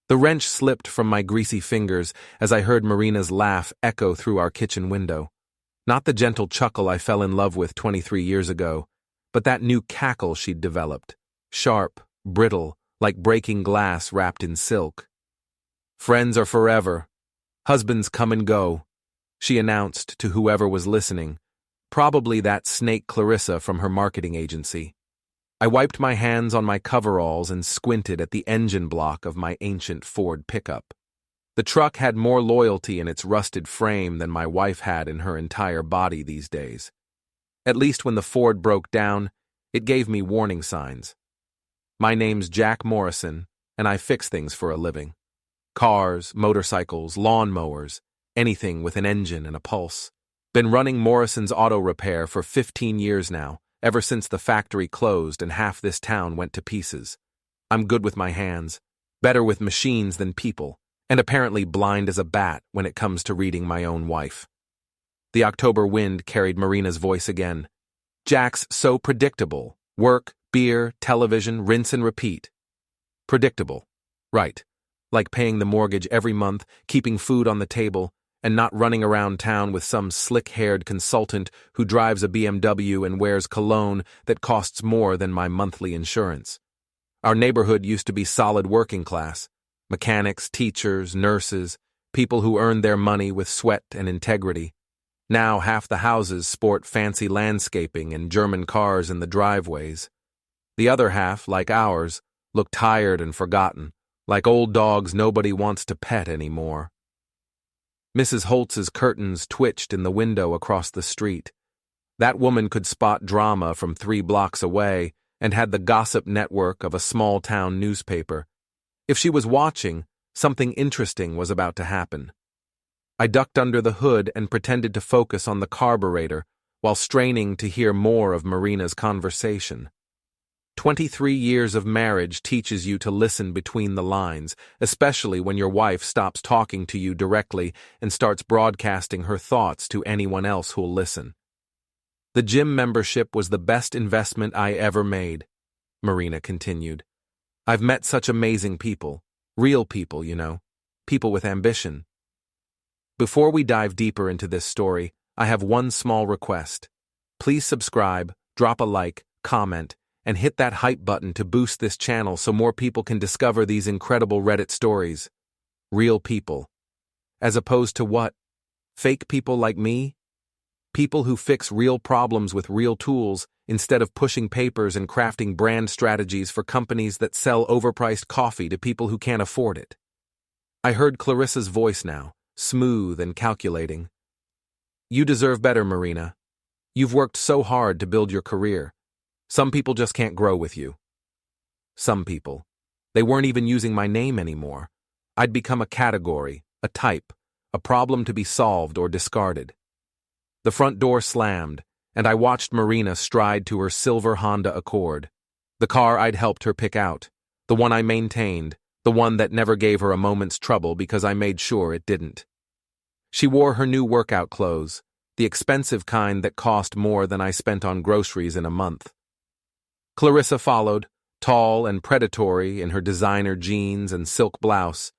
The wrench slipped from my greasy fingers as I heard Marina's laugh echo through our kitchen window. Not the gentle chuckle I fell in love with 23 years ago, but that new cackle she'd developed. Sharp, brittle, like breaking glass wrapped in silk. "Friends are forever. Husbands come and go," she announced to whoever was listening, probably that snake Clarissa from her marketing agency. I wiped my hands on my coveralls and squinted at the engine block of my ancient Ford pickup. The truck had more loyalty in its rusted frame than my wife had in her entire body these days. At least when the Ford broke down, it gave me warning signs. My name's Jack Morrison, and I fix things for a living. Cars, motorcycles, lawnmowers, anything with an engine and a pulse. Been running Morrison's auto repair for 15 years now, ever since the factory closed and half this town went to pieces. I'm good with my hands, better with machines than people, and apparently blind as a bat when it comes to reading my own wife. The October wind carried Marina's voice again. "Jack's so predictable. Work, beer, television, rinse and repeat." Predictable. Right. Like paying the mortgage every month, keeping food on the table, and not running around town with some slick-haired consultant who drives a BMW and wears cologne that costs more than my monthly insurance. Our neighborhood used to be solid working class. Mechanics, teachers, nurses, people who earned their money with sweat and integrity. Now half the houses sport fancy landscaping and German cars in the driveways. The other half, like ours, look tired and forgotten, like old dogs nobody wants to pet anymore. Mrs. Holtz's curtains twitched in the window across the street. That woman could spot drama from 3 blocks away and had the gossip network of a small-town newspaper. If she was watching, something interesting was about to happen. I ducked under the hood and pretended to focus on the carburetor while straining to hear more of Marina's conversation. 23 years of marriage teaches you to listen between the lines, especially when your wife stops talking to you directly and starts broadcasting her thoughts to anyone else who'll listen. "The gym membership was the best investment I ever made," Marina continued. "I've met such amazing people. Real people, you know. People with ambition." Before we dive deeper into this story, I have one small request. Please subscribe, drop a like, comment, and hit that hype button to boost this channel so more people can discover these incredible Reddit stories. Real people. As opposed to what? Fake people like me? People who fix real problems with real tools instead of pushing papers and crafting brand strategies for companies that sell overpriced coffee to people who can't afford it. I heard Clarissa's voice now, smooth and calculating. "You deserve better, Marina. You've worked so hard to build your career. Some people just can't grow with you." Some people. They weren't even using my name anymore. I'd become a category, a type, a problem to be solved or discarded. The front door slammed, and I watched Marina stride to her silver Honda Accord, the car I'd helped her pick out, the one I maintained, the one that never gave her a moment's trouble because I made sure it didn't. She wore her new workout clothes, the expensive kind that cost more than I spent on groceries in a month. Clarissa followed, tall and predatory in her designer jeans and silk blouse.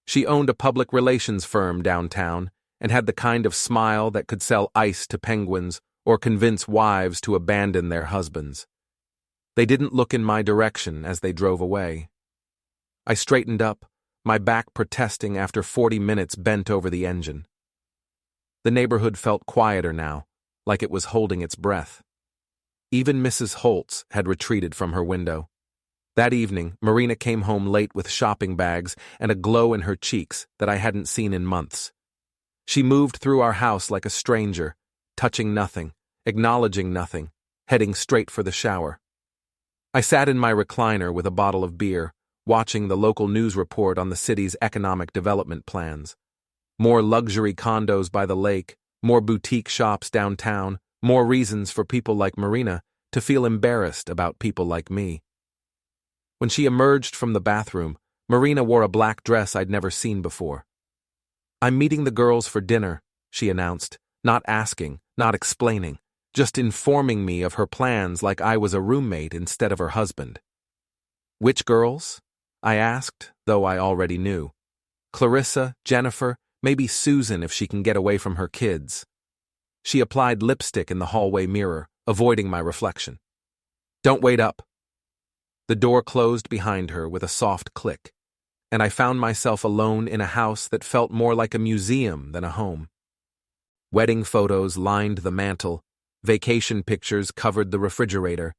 She owned a public relations firm downtown and had the kind of smile that could sell ice to penguins or convince wives to abandon their husbands. They didn't look in my direction as they drove away. I straightened up, my back protesting after 40 minutes bent over the engine. The neighborhood felt quieter now, like it was holding its breath. Even Mrs. Holtz had retreated from her window. That evening, Marina came home late with shopping bags and a glow in her cheeks that I hadn't seen in months. She moved through our house like a stranger, touching nothing, acknowledging nothing, heading straight for the shower. I sat in my recliner with a bottle of beer, watching the local news report on the city's economic development plans. More luxury condos by the lake, more boutique shops downtown, more reasons for people like Marina to feel embarrassed about people like me. When she emerged from the bathroom, Marina wore a black dress I'd never seen before. "I'm meeting the girls for dinner," she announced, not asking, not explaining, just informing me of her plans like I was a roommate instead of her husband. "Which girls?" I asked, though I already knew. Clarissa, Jennifer, maybe Susan if she can get away from her kids. She applied lipstick in the hallway mirror, avoiding my reflection. Don't wait up. The door closed behind her with a soft click, and I found myself alone in a house that felt more like a museum than a home. Wedding photos lined the mantel, vacation pictures covered the refrigerator,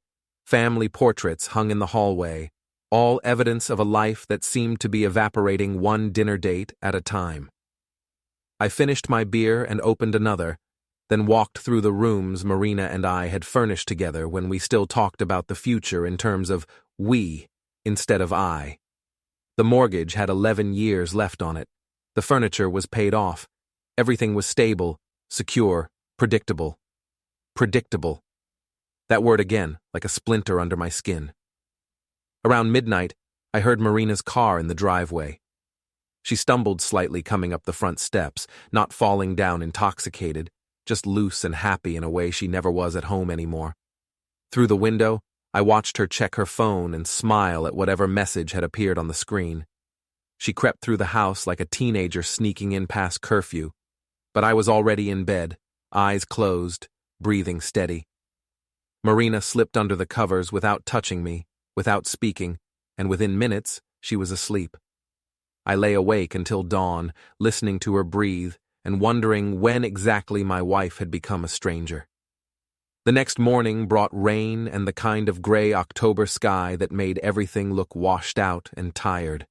family portraits hung in the hallway, all evidence of a life that seemed to be evaporating one dinner date at a time. I finished my beer and opened another, then walked through the rooms Marina and I had furnished together when we still talked about the future in terms of we instead of I. The mortgage had 11 years left on it. The furniture was paid off. Everything was stable, secure, predictable. Predictable. That word again, like a splinter under my skin. Around midnight, I heard Marina's car in the driveway. She stumbled slightly coming up the front steps, not falling down intoxicated, just loose and happy in a way she never was at home anymore. Through the window, I watched her check her phone and smile at whatever message had appeared on the screen. She crept through the house like a teenager sneaking in past curfew, but I was already in bed, eyes closed, breathing steady. Marina slipped under the covers without touching me, without speaking, and within minutes, she was asleep. I lay awake until dawn, listening to her breathe and wondering when exactly my wife had become a stranger. The next morning brought rain and the kind of gray October sky that made everything look washed out and tired.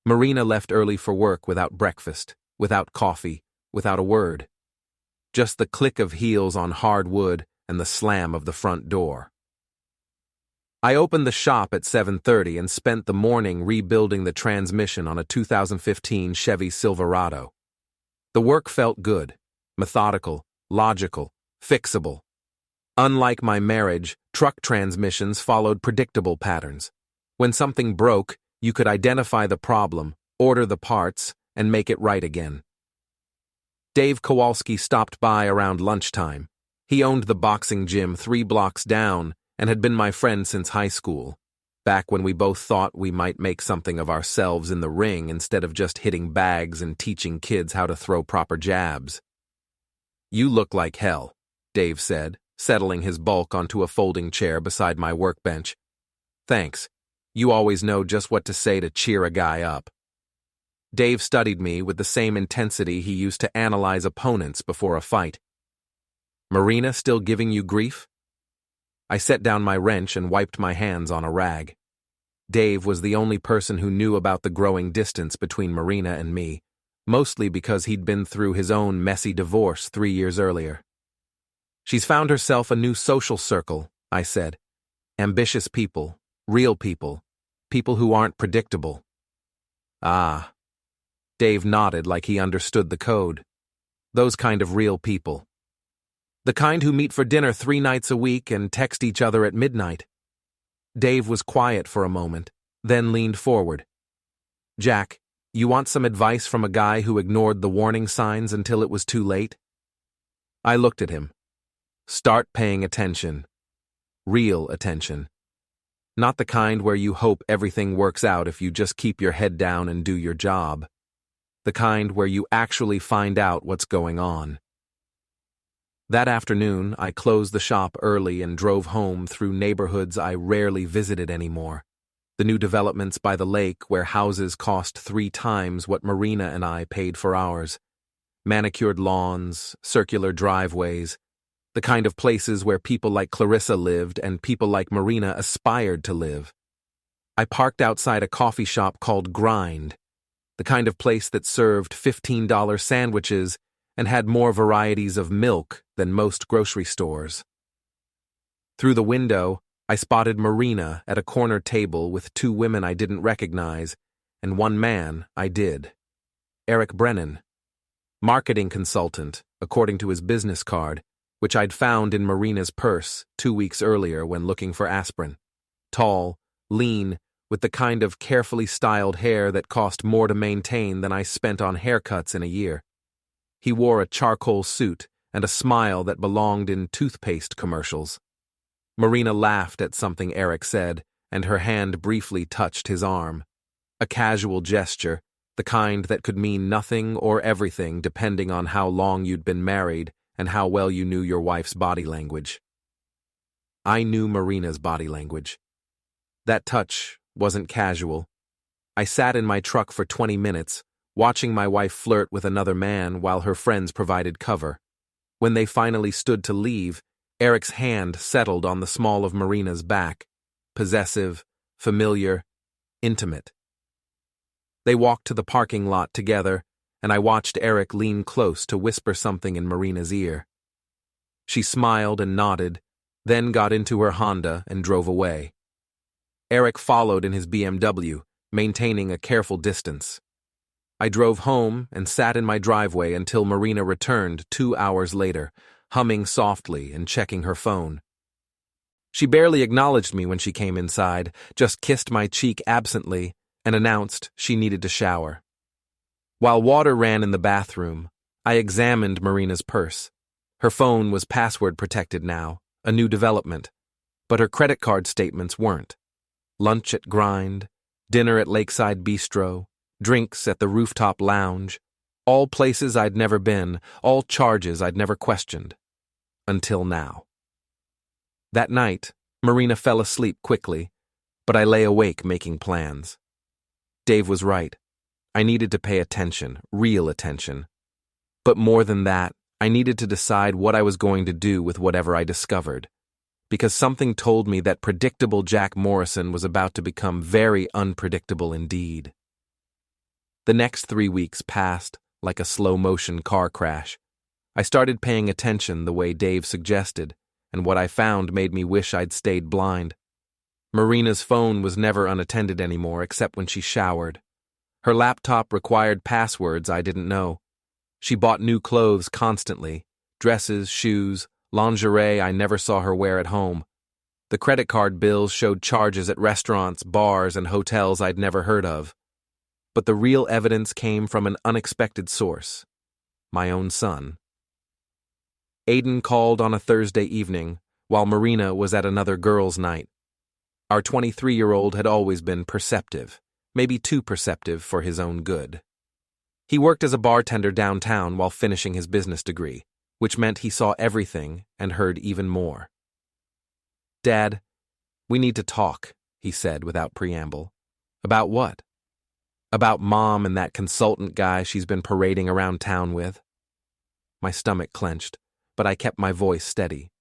Marina left early for work without breakfast, without coffee, without a word. Just the click of heels on hard wood and the slam of the front door. I opened the shop at 7:30 and spent the morning rebuilding the transmission on a 2015 Chevy Silverado. The work felt good, methodical, logical, fixable. Unlike my marriage, truck transmissions followed predictable patterns. When something broke, you could identify the problem, order the parts, and make it right again. Dave Kowalski stopped by around lunchtime. He owned the boxing gym 3 blocks down and had been my friend since high school, back when we both thought we might make something of ourselves in the ring instead of just hitting bags and teaching kids how to throw proper jabs. You look like hell, Dave said, settling his bulk onto a folding chair beside my workbench. Thanks. You always know just what to say to cheer a guy up. Dave studied me with the same intensity he used to analyze opponents before a fight. Marina still giving you grief? I set down my wrench and wiped my hands on a rag. Dave was the only person who knew about the growing distance between Marina and me, mostly because he'd been through his own messy divorce 3 years earlier. She's found herself a new social circle, I said. Ambitious people, real people, people who aren't predictable. Ah. Dave nodded like he understood the code. Those kind of real people. The kind who meet for dinner 3 nights a week and text each other at midnight. Dave was quiet for a moment, then leaned forward. Jack, you want some advice from a guy who ignored the warning signs until it was too late? I looked at him. Start paying attention. Real attention. Not the kind where you hope everything works out if you just keep your head down and do your job. The kind where you actually find out what's going on. That afternoon, I closed the shop early and drove home through neighborhoods I rarely visited anymore. The new developments by the lake where houses cost 3 times what Marina and I paid for ours. Manicured lawns, circular driveways, the kind of places where people like Clarissa lived and people like Marina aspired to live. I parked outside a coffee shop called Grind, the kind of place that served $15 sandwiches and had more varieties of milk than most grocery stores. Through the window, I spotted Marina at a corner table with 2 women I didn't recognize, and 1 man I did. Eric Brennan, marketing consultant, according to his business card, which I'd found in Marina's purse 2 weeks earlier when looking for aspirin. Tall, lean, with the kind of carefully styled hair that cost more to maintain than I spent on haircuts in a year. He wore a charcoal suit and a smile that belonged in toothpaste commercials. Marina laughed at something Eric said, and her hand briefly touched his arm. A casual gesture, the kind that could mean nothing or everything depending on how long you'd been married and how well you knew your wife's body language. I knew Marina's body language. That touch wasn't casual. I sat in my truck for 20 minutes, watching my wife flirt with another man while her friends provided cover. When they finally stood to leave, Eric's hand settled on the small of Marina's back, possessive, familiar, intimate. They walked to the parking lot together, and I watched Eric lean close to whisper something in Marina's ear. She smiled and nodded, then got into her Honda and drove away. Eric followed in his BMW, maintaining a careful distance. I drove home and sat in my driveway until Marina returned 2 hours later, humming softly and checking her phone. She barely acknowledged me when she came inside, just kissed my cheek absently and announced she needed to shower. While water ran in the bathroom, I examined Marina's purse. Her phone was password protected now, a new development, but her credit card statements weren't. Lunch at Grind, dinner at Lakeside Bistro, drinks at the Rooftop Lounge, all places I'd never been, all charges I'd never questioned. Until now. That night, Marina fell asleep quickly, but I lay awake making plans. Dave was right. I needed to pay attention, real attention. But more than that, I needed to decide what I was going to do with whatever I discovered, because something told me that predictable Jack Morrison was about to become very unpredictable indeed. The next 3 weeks passed like a slow-motion car crash. I started paying attention the way Dave suggested, and what I found made me wish I'd stayed blind. Marina's phone was never unattended anymore except when she showered. Her laptop required passwords I didn't know. She bought new clothes constantly, dresses, shoes, lingerie I never saw her wear at home. The credit card bills showed charges at restaurants, bars, and hotels I'd never heard of. But the real evidence came from an unexpected source: my own son. Aiden called on a Thursday evening, while Marina was at another girls' night. Our 23-year-old had always been perceptive, maybe too perceptive for his own good. He worked as a bartender downtown while finishing his business degree, which meant he saw everything and heard even more. "Dad, we need to talk," he said without preamble. "About what?" "About Mom and that consultant guy she's been parading around town with." My stomach clenched, but I kept my voice steady.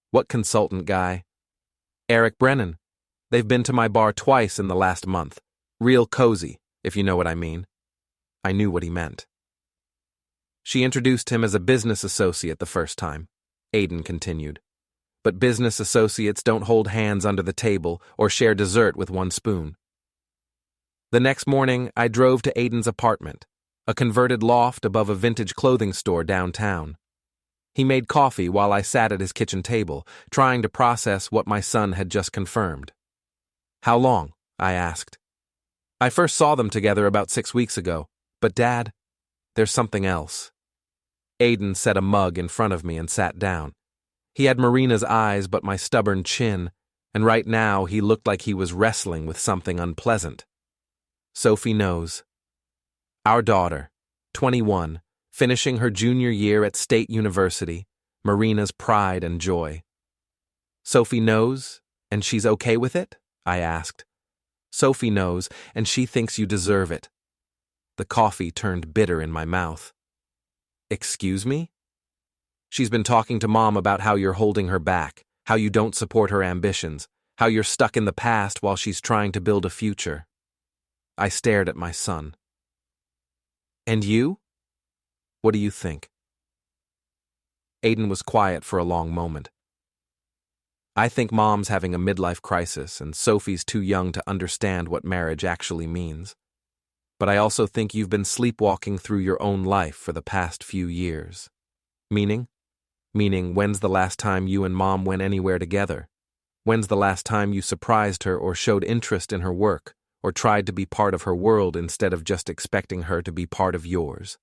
"What consultant guy?" "Eric Brennan. They've been to my bar twice in the last month. Real cozy, if you know what I mean." I knew what he meant. "She introduced him as a business associate the first time," Aiden continued. "But business associates don't hold hands under the table or share dessert with one spoon." The next morning, I drove to Aiden's apartment, a converted loft above a vintage clothing store downtown. He made coffee while I sat at his kitchen table, trying to process what my son had just confirmed. "How long?" I asked. "I first saw them together about 6 weeks ago. But Dad, there's something else." Aiden set a mug in front of me and sat down. He had Marina's eyes but my stubborn chin, and right now he looked like he was wrestling with something unpleasant. "Sophie knows. Our daughter, 21, finishing her junior year at State University, Marina's pride and joy." "Sophie knows, and she's okay with it?" I asked. "Sophie knows, and she thinks you deserve it." The coffee turned bitter in my mouth. "Excuse me?" "She's been talking to Mom about how you're holding her back, how you don't support her ambitions, how you're stuck in the past while she's trying to build a future." I stared at my son. "And you? What do you think?" Aiden was quiet for a long moment. "I think Mom's having a midlife crisis and Sophie's too young to understand what marriage actually means. But I also think you've been sleepwalking through your own life for the past few years." "Meaning? Meaning, when's the last time you and Mom went anywhere together? When's the last time you surprised her or showed interest in her work, or tried to be part of her world instead of just expecting her to be part of yours?"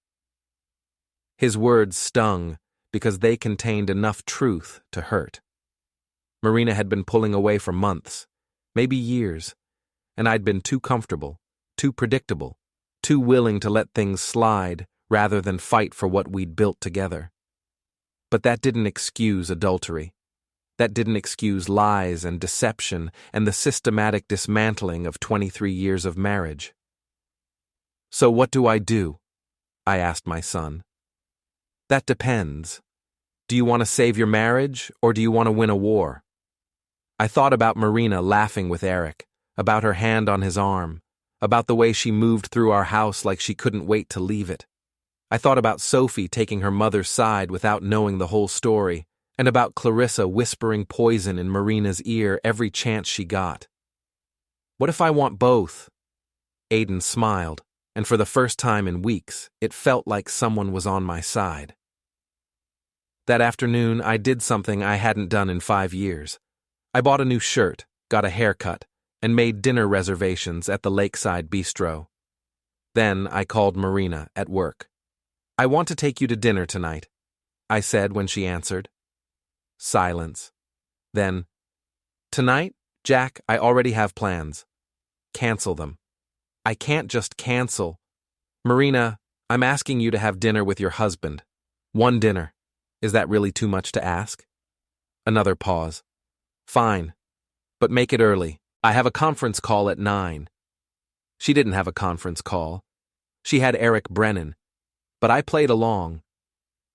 His words stung because they contained enough truth to hurt. Marina had been pulling away for months. maybe years, and I'd been too comfortable, too predictable, too willing to let things slide rather than fight for what we'd built together. But that didn't excuse adultery. That didn't excuse lies and deception and the systematic dismantling of 23 years of marriage. So what do? I asked my son. That depends. Do you want to save your marriage, or do you want to win a war? I thought about Marina laughing with Eric, about her hand on his arm, about the way she moved through our house like she couldn't wait to leave it. I thought about Sophie taking her mother's side without knowing the whole story, and about Clarissa whispering poison in Marina's ear every chance she got. What if I want both? Aiden smiled, and for the first time in weeks, it felt like someone was on my side. That afternoon, I did something I hadn't done in 5 years. I bought a new shirt, got a haircut, and made dinner reservations at the Lakeside Bistro. Then I called Marina at work. I want to take you to dinner tonight, I said when she answered. Silence. Then, tonight, Jack, I already have plans. Cancel them. I can't just cancel. Marina, I'm asking you to have dinner with your husband. One dinner. Is that really too much to ask? Another pause. Fine. But make it early. I have a conference call at 9. She didn't have a conference call. She had Eric Brennan. But I played along.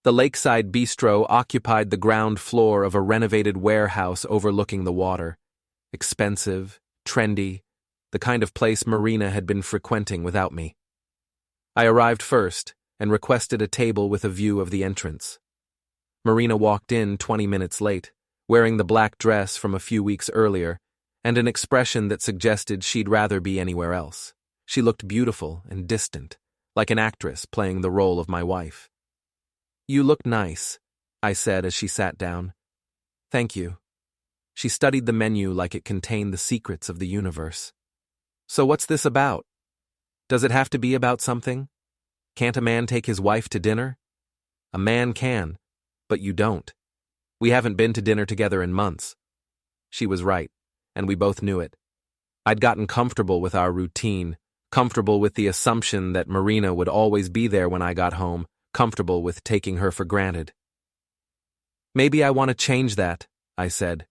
The Lakeside Bistro occupied the ground floor of a renovated warehouse overlooking the water. Expensive, trendy, the kind of place Marina had been frequenting without me. I arrived first and requested a table with a view of the entrance. Marina walked in 20 minutes late, wearing the black dress from a few weeks earlier, and an expression that suggested she'd rather be anywhere else. She looked beautiful and distant, like an actress playing the role of my wife. You look nice, I said as she sat down. Thank you. She studied the menu like it contained the secrets of the universe. So what's this about? Does it have to be about something? Can't a man take his wife to dinner? A man can, but you don't. We haven't been to dinner together in months. She was right, and we both knew it. I'd gotten comfortable with our routine, comfortable with the assumption that Marina would always be there when I got home, comfortable with taking her for granted. Maybe I want to change that, I said.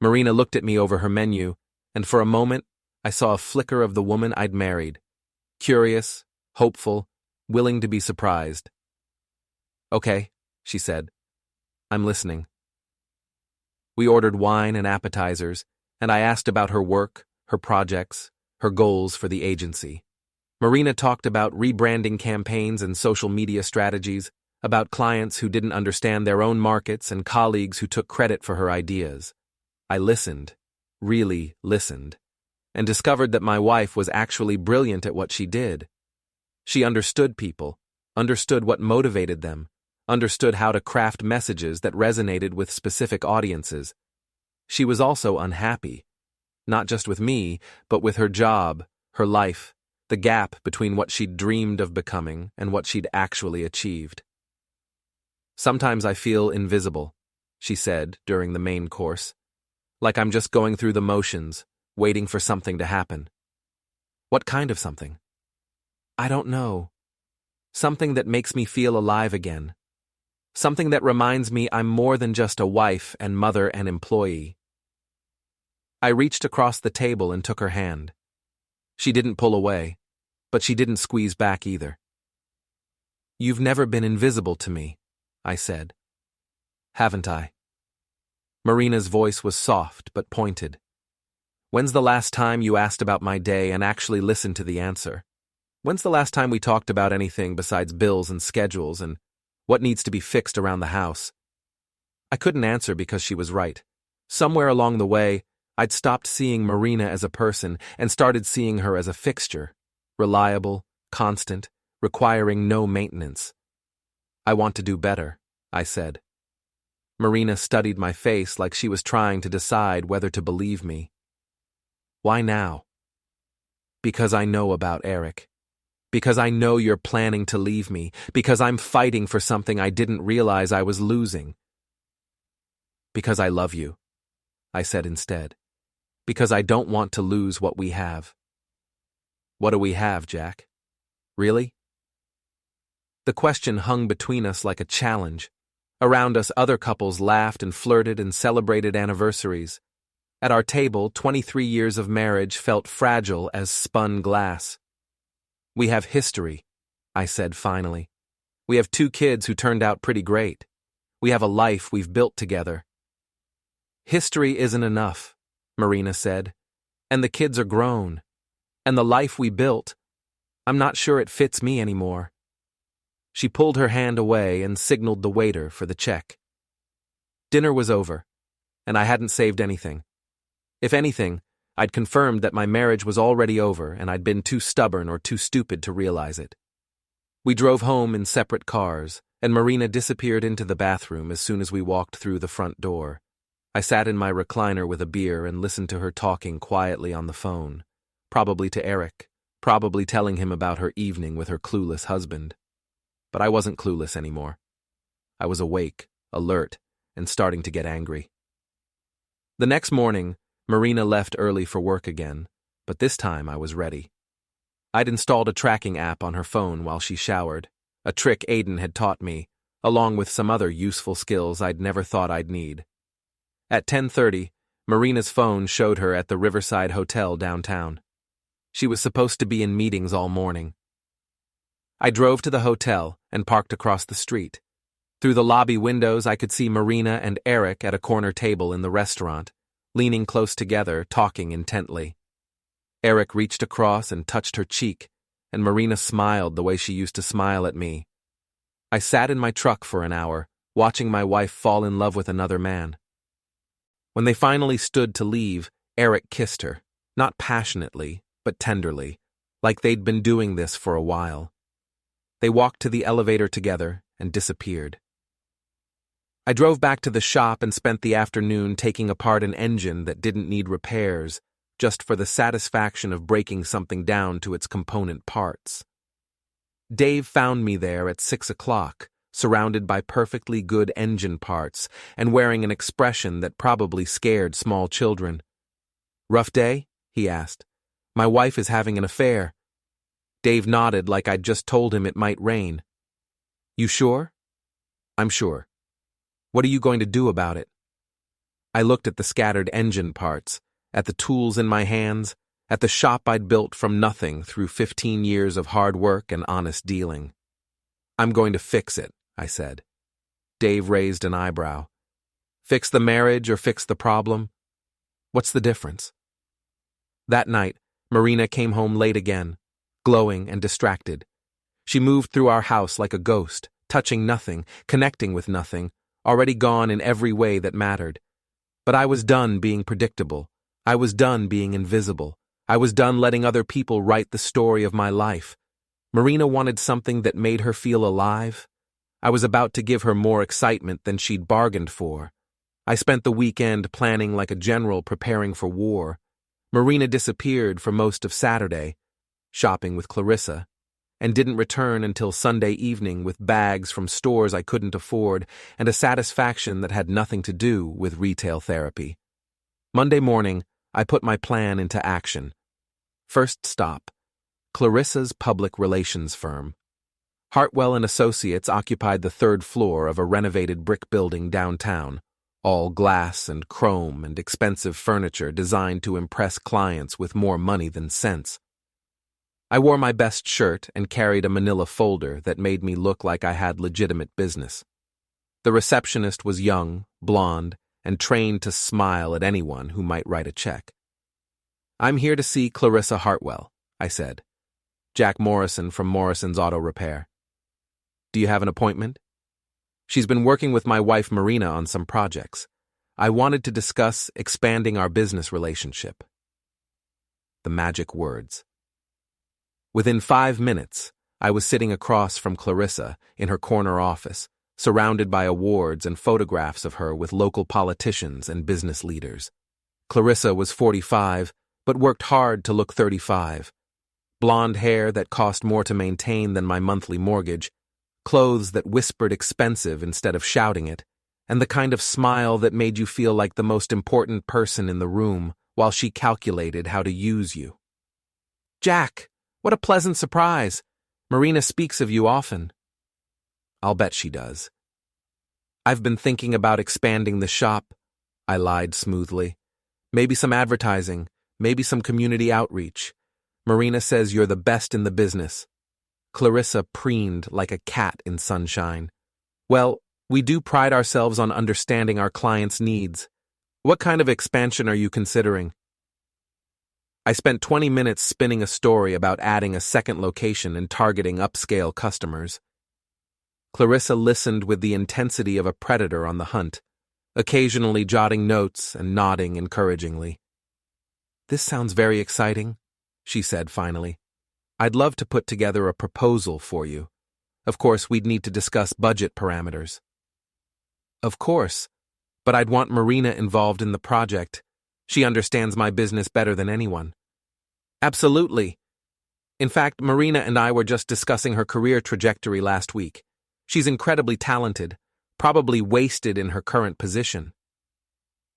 Marina looked at me over her menu, and for a moment, I saw a flicker of the woman I'd married. Curious, hopeful, willing to be surprised. Okay, she said. I'm listening. We ordered wine and appetizers, and I asked about her work, her projects, her goals for the agency. Marina talked about rebranding campaigns and social media strategies, about clients who didn't understand their own markets and colleagues who took credit for her ideas. I listened, really listened, and discovered that my wife was actually brilliant at what she did. She understood people, understood what motivated them, understood how to craft messages that resonated with specific audiences. She was also unhappy, not just with me, but with her job, her life, the gap between what she'd dreamed of becoming and what she'd actually achieved. Sometimes I feel invisible, she said during the main course, like I'm just going through the motions, waiting for something to happen. What kind of something? I don't know. Something that makes me feel alive again. Something that reminds me I'm more than just a wife and mother and employee. I reached across the table and took her hand. She didn't pull away, but she didn't squeeze back either. You've never been invisible to me, I said. Haven't I? Marina's voice was soft but pointed. When's the last time you asked about my day and actually listened to the answer? When's the last time we talked about anything besides bills and schedules and what needs to be fixed around the house? I couldn't answer because she was right. Somewhere along the way, I'd stopped seeing Marina as a person and started seeing her as a fixture, reliable, constant, requiring no maintenance. I want to do better, I said. Marina studied my face like she was trying to decide whether to believe me. Why now? Because I know about Eric. Because I know you're planning to leave me. Because I'm fighting for something I didn't realize I was losing. Because I love you, I said instead. Because I don't want to lose what we have. What do we have, Jack? Really? The question hung between us like a challenge. Around us, other couples laughed and flirted and celebrated anniversaries. At our table, 23 years of marriage felt fragile as spun glass. We have history, I said finally. We have 2 kids who turned out pretty great. We have a life we've built together. History isn't enough, Marina said. And the kids are grown. And the life we built, I'm not sure it fits me anymore. She pulled her hand away and signaled the waiter for the check. Dinner was over, and I hadn't saved anything. If anything, I'd confirmed that my marriage was already over and I'd been too stubborn or too stupid to realize it. We drove home in separate cars, and Marina disappeared into the bathroom as soon as we walked through the front door. I sat in my recliner with a beer and listened to her talking quietly on the phone, probably to Eric, probably telling him about her evening with her clueless husband. But I wasn't clueless anymore. I was awake, alert, and starting to get angry. The next morning, Marina left early for work again, but this time I was ready. I'd installed a tracking app on her phone while she showered, a trick Aiden had taught me, along with some other useful skills I'd never thought I'd need. At 10:30, Marina's phone showed her at the Riverside Hotel downtown. She was supposed to be in meetings all morning. I drove to the hotel and parked across the street. Through the lobby windows, I could see Marina and Eric at a corner table in the restaurant, leaning close together, talking intently. Eric reached across and touched her cheek, and Marina smiled the way she used to smile at me. I sat in my truck for an hour, watching my wife fall in love with another man. When they finally stood to leave, Eric kissed her, not passionately, but tenderly, like they'd been doing this for a while. They walked to the elevator together and disappeared. I drove back to the shop and spent the afternoon taking apart an engine that didn't need repairs, just for the satisfaction of breaking something down to its component parts. Dave found me there at 6 o'clock, surrounded by perfectly good engine parts and wearing an expression that probably scared small children. "Rough day?" he asked. "My wife is having an affair." Dave nodded like I'd just told him it might rain. "You sure?" "I'm sure." "What are you going to do about it?" I looked at the scattered engine parts, at the tools in my hands, at the shop I'd built from nothing through 15 years of hard work and honest dealing. "I'm going to fix it," I said. Dave raised an eyebrow. "Fix the marriage or fix the problem? What's the difference?" That night, Marina came home late again, glowing and distracted. She moved through our house like a ghost, touching nothing, connecting with nothing, already gone in every way that mattered. But I was done being predictable. I was done being invisible. I was done letting other people write the story of my life. Marina wanted something that made her feel alive. I was about to give her more excitement than she'd bargained for. I spent the weekend planning like a general preparing for war. Marina disappeared for most of Saturday, shopping with Clarissa, and didn't return until Sunday evening with bags from stores I couldn't afford and a satisfaction that had nothing to do with retail therapy. Monday morning, I put my plan into action. First stop, Clarissa's public relations firm. Hartwell and Associates occupied the 3rd floor of a renovated brick building downtown, all glass and chrome and expensive furniture designed to impress clients with more money than sense. I wore my best shirt and carried a manila folder that made me look like I had legitimate business. The receptionist was young, blonde, and trained to smile at anyone who might write a check. "I'm here to see Clarissa Hartwell," I said. "Jack Morrison from Morrison's Auto Repair." "Do you have an appointment?" "She's been working with my wife Marina on some projects. I wanted to discuss expanding our business relationship." The magic words. Within 5 minutes, I was sitting across from Clarissa in her corner office, surrounded by awards and photographs of her with local politicians and business leaders. Clarissa was 45, but worked hard to look 35. Blonde hair that cost more to maintain than my monthly mortgage, clothes that whispered expensive instead of shouting it, and the kind of smile that made you feel like the most important person in the room while she calculated how to use you. Jack, what a pleasant surprise. Marina speaks of you often. I'll bet she does. I've been thinking about expanding the shop, I lied smoothly. Maybe some advertising, maybe some community outreach. Marina says you're the best in the business. Clarissa preened like a cat in sunshine. Well, we do pride ourselves on understanding our clients' needs. What kind of expansion are you considering? I spent 20 minutes spinning a story about adding a second location and targeting upscale customers. Clarissa listened with the intensity of a predator on the hunt, occasionally jotting notes and nodding encouragingly. This sounds very exciting, she said finally. I'd love to put together a proposal for you. Of course, we'd need to discuss budget parameters. Of course, but I'd want Marina involved in the project. She understands my business better than anyone. Absolutely. In fact, Marina and I were just discussing her career trajectory last week. She's incredibly talented, probably wasted in her current position.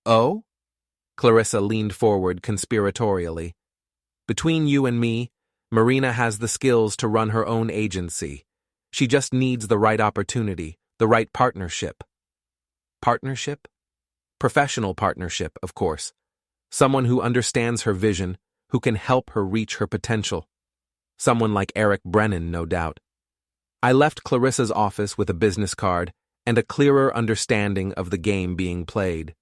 Oh? Clarissa leaned forward conspiratorially. Between you and me, Marina has the skills to run her own agency. She just needs the right opportunity, the right partnership. Partnership? Professional partnership, of course. Someone who understands her vision, who can help her reach her potential. Someone like Eric Brennan, no doubt. I left Clarissa's office with a business card and a clearer understanding of the game being played.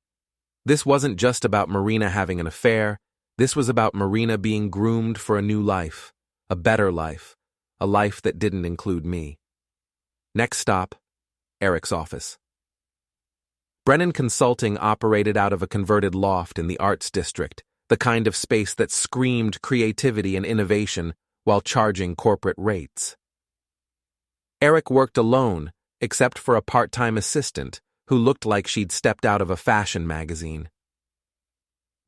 This wasn't just about Marina having an affair. This was about Marina being groomed for a new life, a better life, a life that didn't include me. Next stop, Eric's office. Brennan Consulting operated out of a converted loft in the Arts District, the kind of space that screamed creativity and innovation while charging corporate rates. Eric worked alone, except for a part-time assistant who looked like she'd stepped out of a fashion magazine.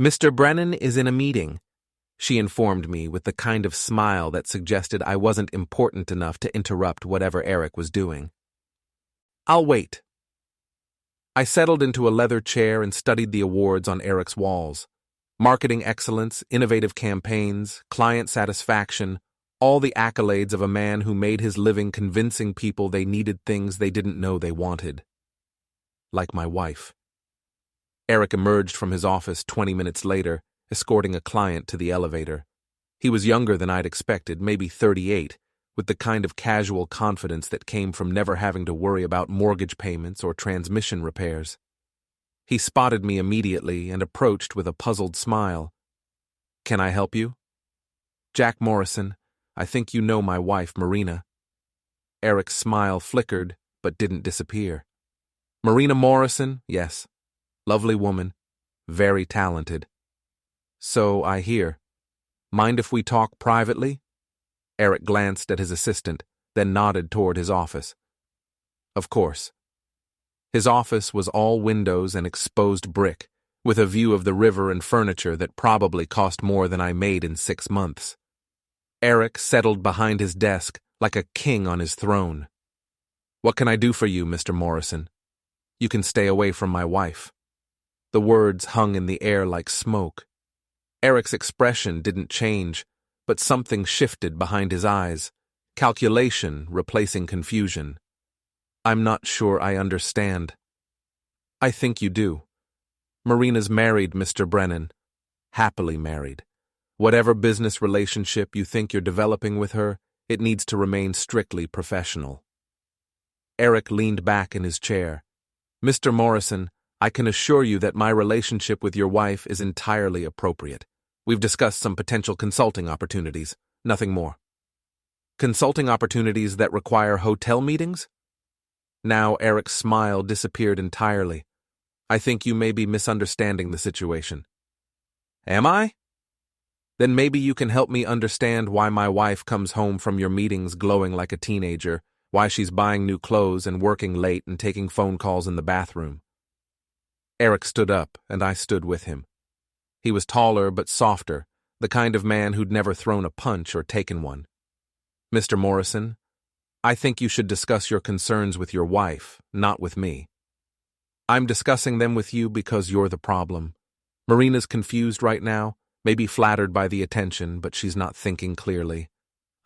Mr. Brennan is in a meeting, she informed me with the kind of smile that suggested I wasn't important enough to interrupt whatever Eric was doing. I'll wait. I settled into a leather chair and studied the awards on Eric's walls. Marketing excellence, innovative campaigns, client satisfaction, all the accolades of a man who made his living convincing people they needed things they didn't know they wanted. Like my wife. Eric emerged from his office 20 minutes later, escorting a client to the elevator. He was younger than I'd expected, maybe 38, with the kind of casual confidence that came from never having to worry about mortgage payments or transmission repairs. He spotted me immediately and approached with a puzzled smile. Can I help you? Jack Morrison, I think you know my wife, Marina. Eric's smile flickered, but didn't disappear. Marina Morrison, yes. Lovely woman. Very talented. So I hear. Mind if we talk privately? Eric glanced at his assistant, then nodded toward his office. Of course. His office was all windows and exposed brick, with a view of the river and furniture that probably cost more than I made in 6 months. Eric settled behind his desk like a king on his throne. What can I do for you, Mr. Morrison? You can stay away from my wife. The words hung in the air like smoke. Eric's expression didn't change, but something shifted behind his eyes, calculation replacing confusion. I'm not sure I understand. I think you do. Marina's married, Mr. Brennan. Happily married. Whatever business relationship you think you're developing with her, it needs to remain strictly professional. Eric leaned back in his chair. Mr. Morrison, I can assure you that my relationship with your wife is entirely appropriate. We've discussed some potential consulting opportunities, nothing more. Consulting opportunities that require hotel meetings? Now Eric's smile disappeared entirely. I think you may be misunderstanding the situation. Am I? Then maybe you can help me understand why my wife comes home from your meetings glowing like a teenager, why she's buying new clothes and working late and taking phone calls in the bathroom. Eric stood up, and I stood with him. He was taller but softer, the kind of man who'd never thrown a punch or taken one. Mr. Morrison, I think you should discuss your concerns with your wife, not with me. I'm discussing them with you because you're the problem. Marina's confused right now, maybe flattered by the attention, but she's not thinking clearly.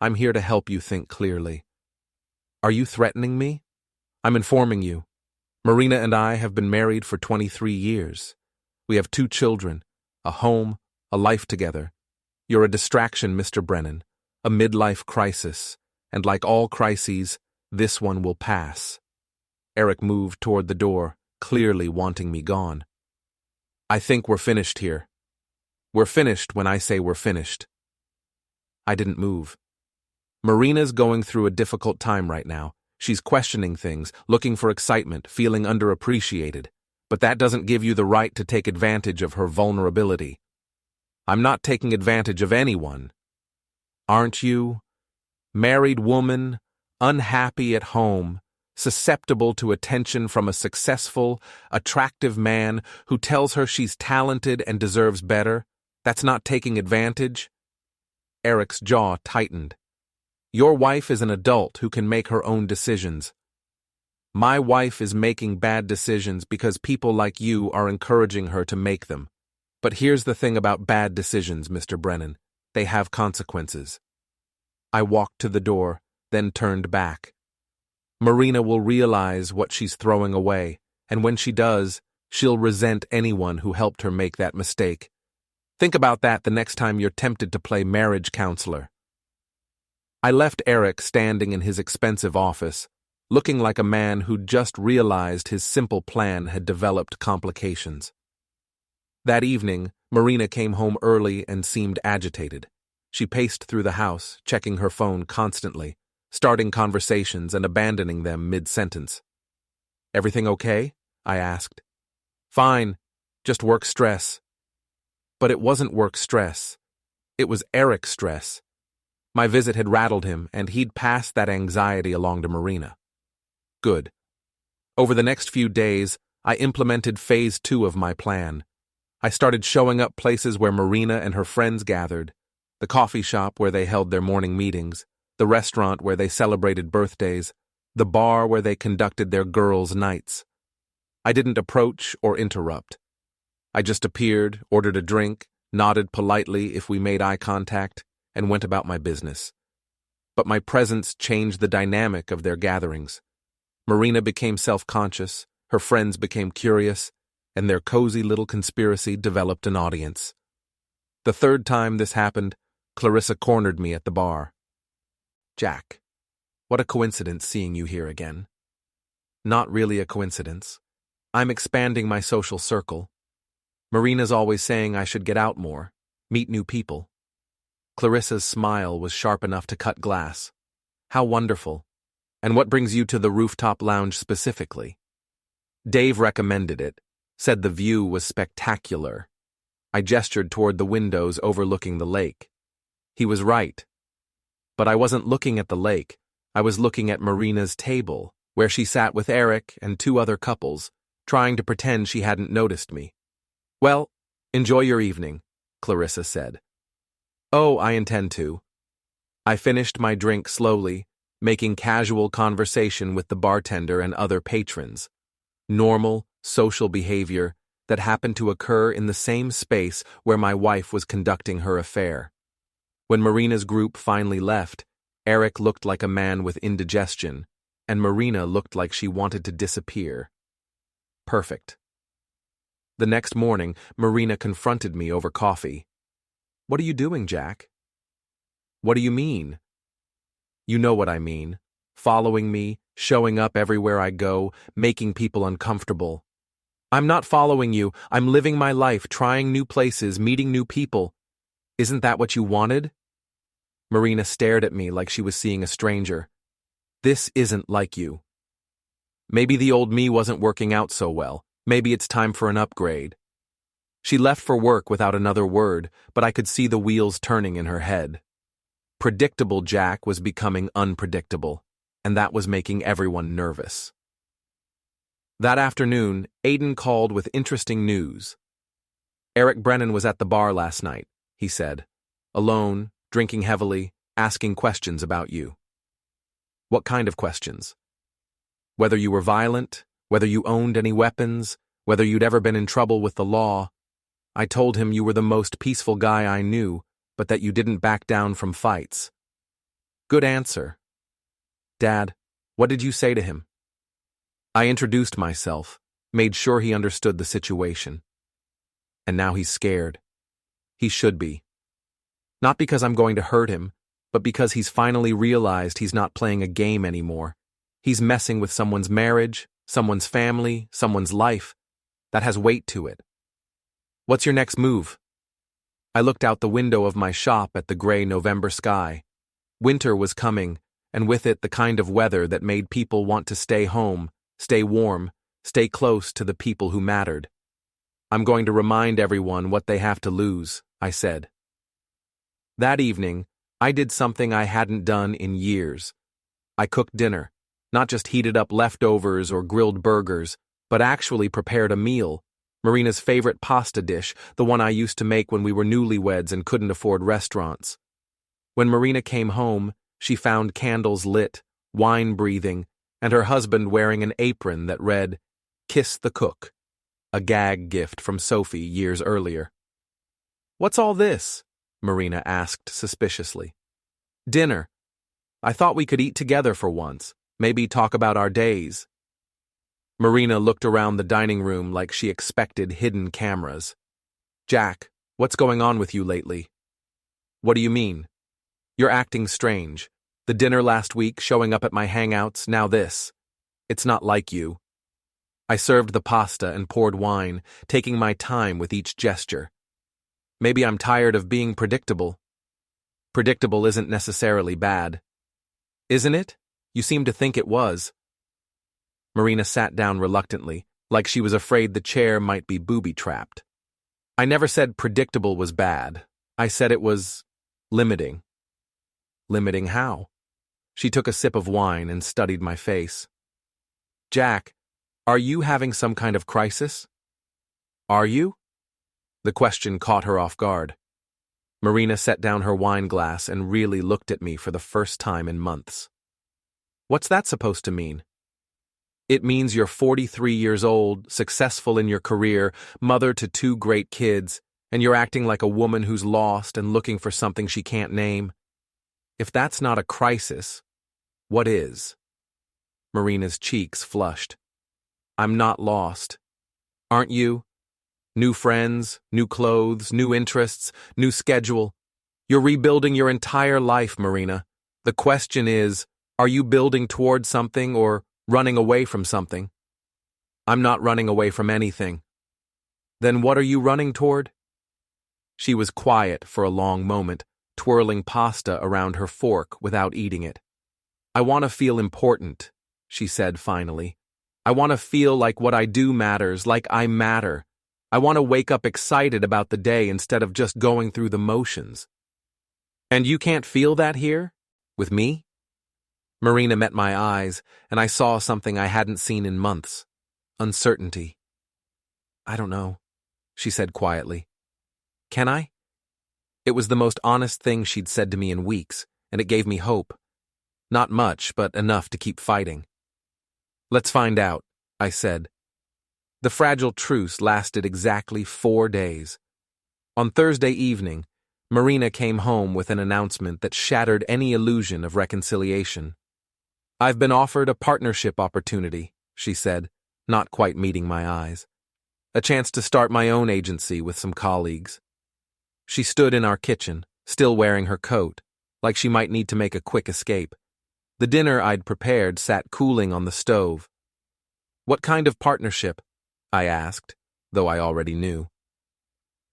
I'm here to help you think clearly. Are you threatening me? I'm informing you. Marina and I have been married for 23 years. We have 2 children, a home, a life together. You're a distraction, Mr. Brennan, a midlife crisis, and like all crises, this one will pass. Eric moved toward the door, clearly wanting me gone. I think we're finished here. We're finished when I say we're finished. I didn't move. Marina's going through a difficult time right now. She's questioning things, looking for excitement, feeling underappreciated. But that doesn't give you the right to take advantage of her vulnerability. I'm not taking advantage of anyone. Aren't you? Married woman, unhappy at home, susceptible to attention from a successful, attractive man who tells her she's talented and deserves better. That's not taking advantage? Eric's jaw tightened. Your wife is an adult who can make her own decisions. My wife is making bad decisions because people like you are encouraging her to make them. But here's the thing about bad decisions, Mr. Brennan. They have consequences. I walked to the door, then turned back. Marina will realize what she's throwing away, and when she does, she'll resent anyone who helped her make that mistake. Think about that the next time you're tempted to play marriage counselor. I left Eric standing in his expensive office, looking like a man who'd just realized his simple plan had developed complications. That evening, Marina came home early and seemed agitated. She paced through the house, checking her phone constantly, starting conversations and abandoning them mid-sentence. Everything okay? I asked. Fine, just work stress. But it wasn't work stress. It was Eric stress. My visit had rattled him, and he'd passed that anxiety along to Marina. Good. Over the next few days, I implemented phase 2 of my plan. I started showing up places where Marina and her friends gathered, the coffee shop where they held their morning meetings, the restaurant where they celebrated birthdays, the bar where they conducted their girls' nights. I didn't approach or interrupt. I just appeared, ordered a drink, nodded politely if we made eye contact, and went about my business. But my presence changed the dynamic of their gatherings. Marina became self-conscious, her friends became curious, and their cozy little conspiracy developed an audience. The third time this happened, Clarissa cornered me at the bar. Jack, what a coincidence seeing you here again. Not really a coincidence. I'm expanding my social circle. Marina's always saying I should get out more, meet new people. Clarissa's smile was sharp enough to cut glass. How wonderful. And what brings you to the rooftop lounge specifically? Dave recommended it, said the view was spectacular. I gestured toward the windows overlooking the lake. He was right. But I wasn't looking at the lake. I was looking at Marina's table, where she sat with Eric and 2 other couples, trying to pretend she hadn't noticed me. Well, enjoy your evening, Clarissa said. Oh, I intend to. I finished my drink slowly, making casual conversation with the bartender and other patrons. Normal, social behavior that happened to occur in the same space where my wife was conducting her affair. When Marina's group finally left, Eric looked like a man with indigestion, and Marina looked like she wanted to disappear. Perfect. The next morning, Marina confronted me over coffee. What are you doing, Jack? What do you mean? You know what I mean. Following me, showing up everywhere I go, making people uncomfortable. I'm not following you. I'm living my life, trying new places, meeting new people. Isn't that what you wanted? Marina stared at me like she was seeing a stranger. This isn't like you. Maybe the old me wasn't working out so well. Maybe it's time for an upgrade. She left for work without another word, but I could see the wheels turning in her head. Predictable Jack was becoming unpredictable, and that was making everyone nervous. That afternoon, Aiden called with interesting news. Eric Brennan was at the bar last night, he said. Alone, drinking heavily, asking questions about you. What kind of questions? Whether you were violent, whether you owned any weapons, whether you'd ever been in trouble with the law. I told him you were the most peaceful guy I knew, but that you didn't back down from fights. Good answer. Dad, what did you say to him? I introduced myself, made sure he understood the situation. And now he's scared. He should be. Not because I'm going to hurt him, but because he's finally realized he's not playing a game anymore. He's messing with someone's marriage, someone's family, someone's life. That has weight to it. What's your next move? I looked out the window of my shop at the gray November sky. Winter was coming, and with it the kind of weather that made people want to stay home, stay warm, stay close to the people who mattered. I'm going to remind everyone what they have to lose, I said. That evening, I did something I hadn't done in years. I cooked dinner, not just heated up leftovers or grilled burgers, but actually prepared a meal, Marina's favorite pasta dish, the one I used to make when we were newlyweds and couldn't afford restaurants. When Marina came home, she found candles lit, wine breathing, and her husband wearing an apron that read, "Kiss the Cook," a gag gift from Sophie years earlier. "What's all this?" Marina asked suspiciously. "Dinner. I thought we could eat together for once, maybe talk about our days." Marina looked around the dining room like she expected hidden cameras. "Jack, what's going on with you lately?" "What do you mean? You're acting strange. The dinner last week, showing up at my hangouts, now this. It's not like you." I served the pasta and poured wine, taking my time with each gesture. Maybe I'm tired of being predictable. Predictable isn't necessarily bad. Isn't it? You seem to think it was. Marina sat down reluctantly, like she was afraid the chair might be booby-trapped. I never said predictable was bad. I said it was limiting. Limiting how? She took a sip of wine and studied my face. "Jack, are you having some kind of crisis?" "Are you?" The question caught her off guard. Marina set down her wine glass and really looked at me for the first time in months. "What's that supposed to mean?" "It means you're 43 years old, successful in your career, mother to 2 great kids, and you're acting like a woman who's lost and looking for something she can't name. If that's not a crisis, what is?" Marina's cheeks flushed. "I'm not lost. Aren't you? New friends, new clothes, new interests, new schedule. You're rebuilding your entire life, Marina. The question is, are you building towards something or running away from something?" "I'm not running away from anything." "Then what are you running toward?" She was quiet for a long moment, twirling pasta around her fork without eating it. "I want to feel important," she said finally. "I want to feel like what I do matters, like I matter. I want to wake up excited about the day instead of just going through the motions." "And you can't feel that here? With me?" Marina met my eyes, and I saw something I hadn't seen in months. Uncertainty. "I don't know," she said quietly. "Can I?" It was the most honest thing she'd said to me in weeks, and it gave me hope. Not much, but enough to keep fighting. "Let's find out," I said. The fragile truce lasted exactly 4 days. On Thursday evening, Marina came home with an announcement that shattered any illusion of reconciliation. "I've been offered a partnership opportunity," she said, not quite meeting my eyes. "A chance to start my own agency with some colleagues." She stood in our kitchen, still wearing her coat, like she might need to make a quick escape. The dinner I'd prepared sat cooling on the stove. "What kind of partnership?" I asked, though I already knew.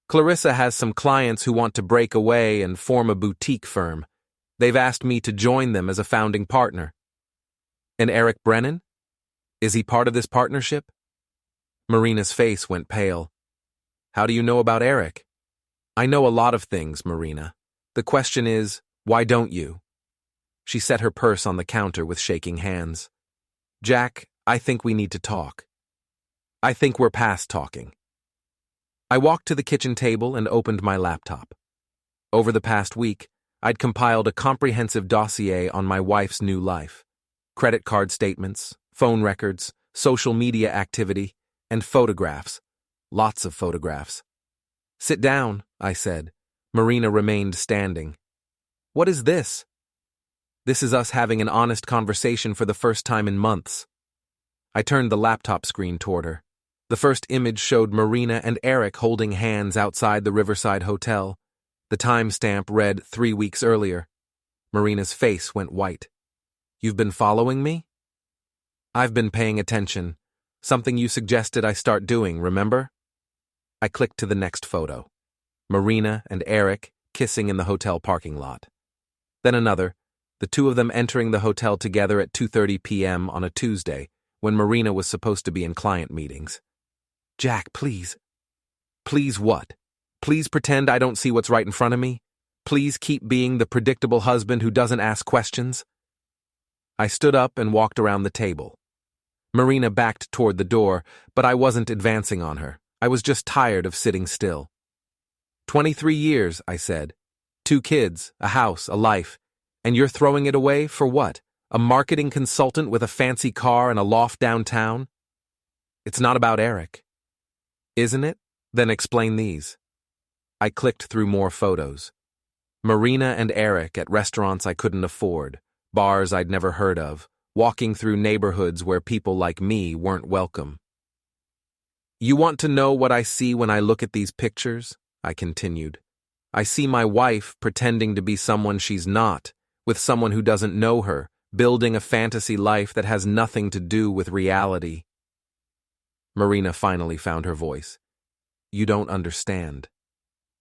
"Clarissa has some clients who want to break away and form a boutique firm. They've asked me to join them as a founding partner." "And Eric Brennan? Is he part of this partnership?" Marina's face went pale. "How do you know about Eric?" "I know a lot of things, Marina. The question is, why don't you?" She set her purse on the counter with shaking hands. "Jack, I think we need to talk. I think we're past talking." I walked to the kitchen table and opened my laptop. Over the past week, I'd compiled a comprehensive dossier on my wife's new life. Credit card statements, phone records, social media activity, and photographs. Lots of photographs. Sit down, I said. Marina remained standing. What is this? This is us having an honest conversation for the first time in months. I turned the laptop screen toward her. The first image showed Marina and Eric holding hands outside the Riverside Hotel. The timestamp read 3 weeks earlier. Marina's face went white. You've been following me? I've been paying attention. Something you suggested I start doing, remember? I clicked to the next photo. Marina and Eric kissing in the hotel parking lot. Then another, the two of them entering the hotel together at 2:30 p.m. on a Tuesday, when Marina was supposed to be in client meetings. Jack, please. Please what? Please pretend I don't see what's right in front of me? Please keep being the predictable husband who doesn't ask questions? I stood up and walked around the table. Marina backed toward the door, but I wasn't advancing on her. I was just tired of sitting still. 23 years, I said. 2 kids, a house, a life. And you're throwing it away for what? A marketing consultant with a fancy car and a loft downtown? It's not about Eric. Isn't it? Then explain these. I clicked through more photos. Marina and Eric at restaurants I couldn't afford, bars I'd never heard of, walking through neighborhoods where people like me weren't welcome. You want to know what I see when I look at these pictures? I continued. I see my wife pretending to be someone she's not, with someone who doesn't know her, building a fantasy life that has nothing to do with reality. Marina finally found her voice. You don't understand.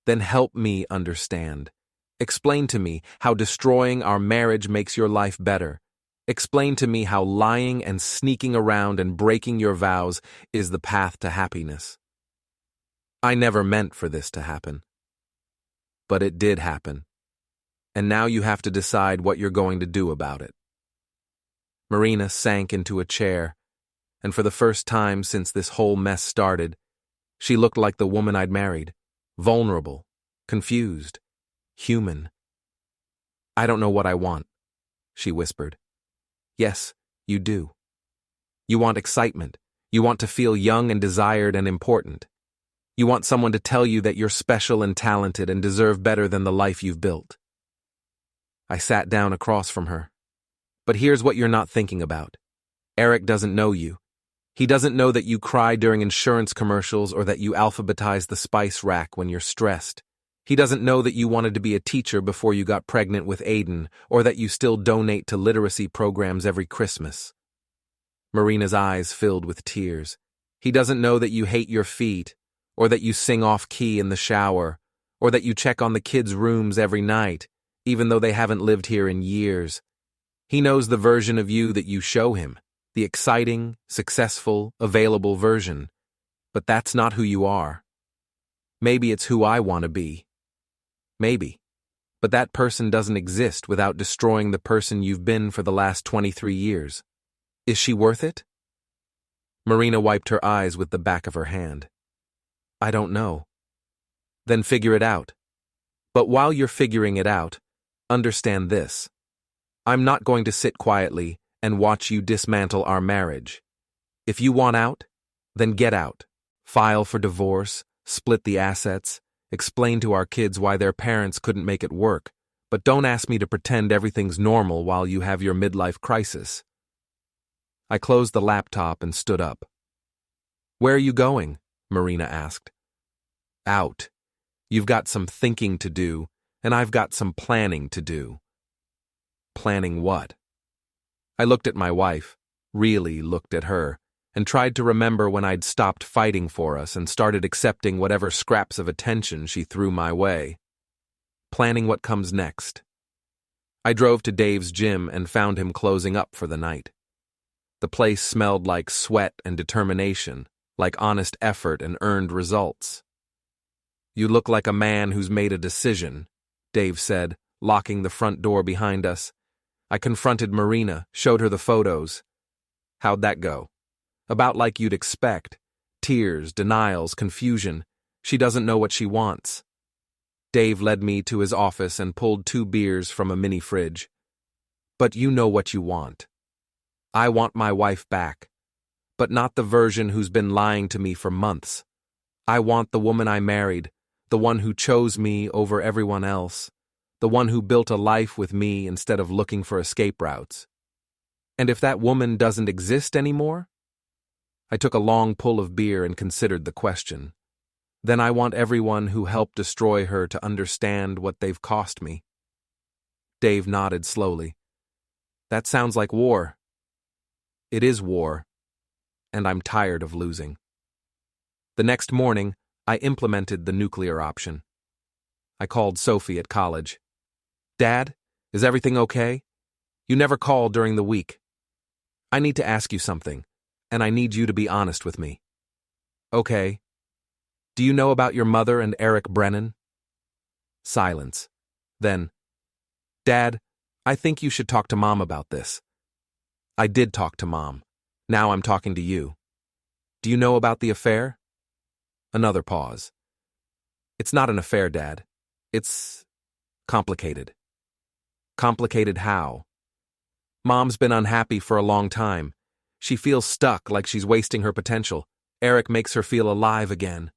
Then help me understand. Explain to me how destroying our marriage makes your life better. Explain to me how lying and sneaking around and breaking your vows is the path to happiness. I never meant for this to happen. But it did happen. And now you have to decide what you're going to do about it. Marina sank into a chair, and for the first time since this whole mess started, she looked like the woman I'd married, vulnerable, confused, human. I don't know what I want, she whispered. Yes, you do. You want excitement. You want to feel young and desired and important. You want someone to tell you that you're special and talented and deserve better than the life you've built. I sat down across from her. But here's what you're not thinking about. Eric doesn't know you. He doesn't know that you cry during insurance commercials or that you alphabetize the spice rack when you're stressed. He doesn't know that you wanted to be a teacher before you got pregnant with Aiden, or that you still donate to literacy programs every Christmas. Marina's eyes filled with tears. He doesn't know that you hate your feet, or that you sing off-key in the shower, or that you check on the kids' rooms every night, even though they haven't lived here in years. He knows the version of you that you show him, the exciting, successful, available version. But that's not who you are. Maybe it's who I want to be. Maybe. But that person doesn't exist without destroying the person you've been for the last 23 years. Is she worth it? Marina wiped her eyes with the back of her hand. I don't know. Then figure it out. But while you're figuring it out, understand this. I'm not going to sit quietly and watch you dismantle our marriage. If you want out, then get out. File for divorce, split the assets, explain to our kids why their parents couldn't make it work, but don't ask me to pretend everything's normal while you have your midlife crisis. I closed the laptop and stood up. Where are you going? Marina asked. Out. You've got some thinking to do, and I've got some planning to do. Planning what? I looked at my wife, really looked at her, and tried to remember when I'd stopped fighting for us and started accepting whatever scraps of attention she threw my way. Planning what comes next. I drove to Dave's gym and found him closing up for the night. The place smelled like sweat and determination, like honest effort and earned results. You look like a man who's made a decision, Dave said, locking the front door behind us. I confronted Marina, showed her the photos. How'd that go? About like you'd expect. Tears, denials, confusion. She doesn't know what she wants. Dave led me to his office and pulled 2 beers from a mini fridge. But you know what you want. I want my wife back. But not the version who's been lying to me for months. I want the woman I married, the one who chose me over everyone else, the one who built a life with me instead of looking for escape routes. And if that woman doesn't exist anymore? I took a long pull of beer and considered the question. Then I want everyone who helped destroy her to understand what they've cost me. Dave nodded slowly. That sounds like war. It is war, and I'm tired of losing. The next morning, I implemented the nuclear option. I called Sophie at college. Dad, is everything okay? You never call during the week. I need to ask you something, and I need you to be honest with me. Okay. Do you know about your mother and Eric Brennan? Silence. Then, Dad, I think you should talk to Mom about this. I did talk to Mom. Now I'm talking to you. Do you know about the affair? Another pause. It's not an affair, Dad. It's complicated. Complicated how? Mom's been unhappy for a long time. She feels stuck, like she's wasting her potential. Eric makes her feel alive again.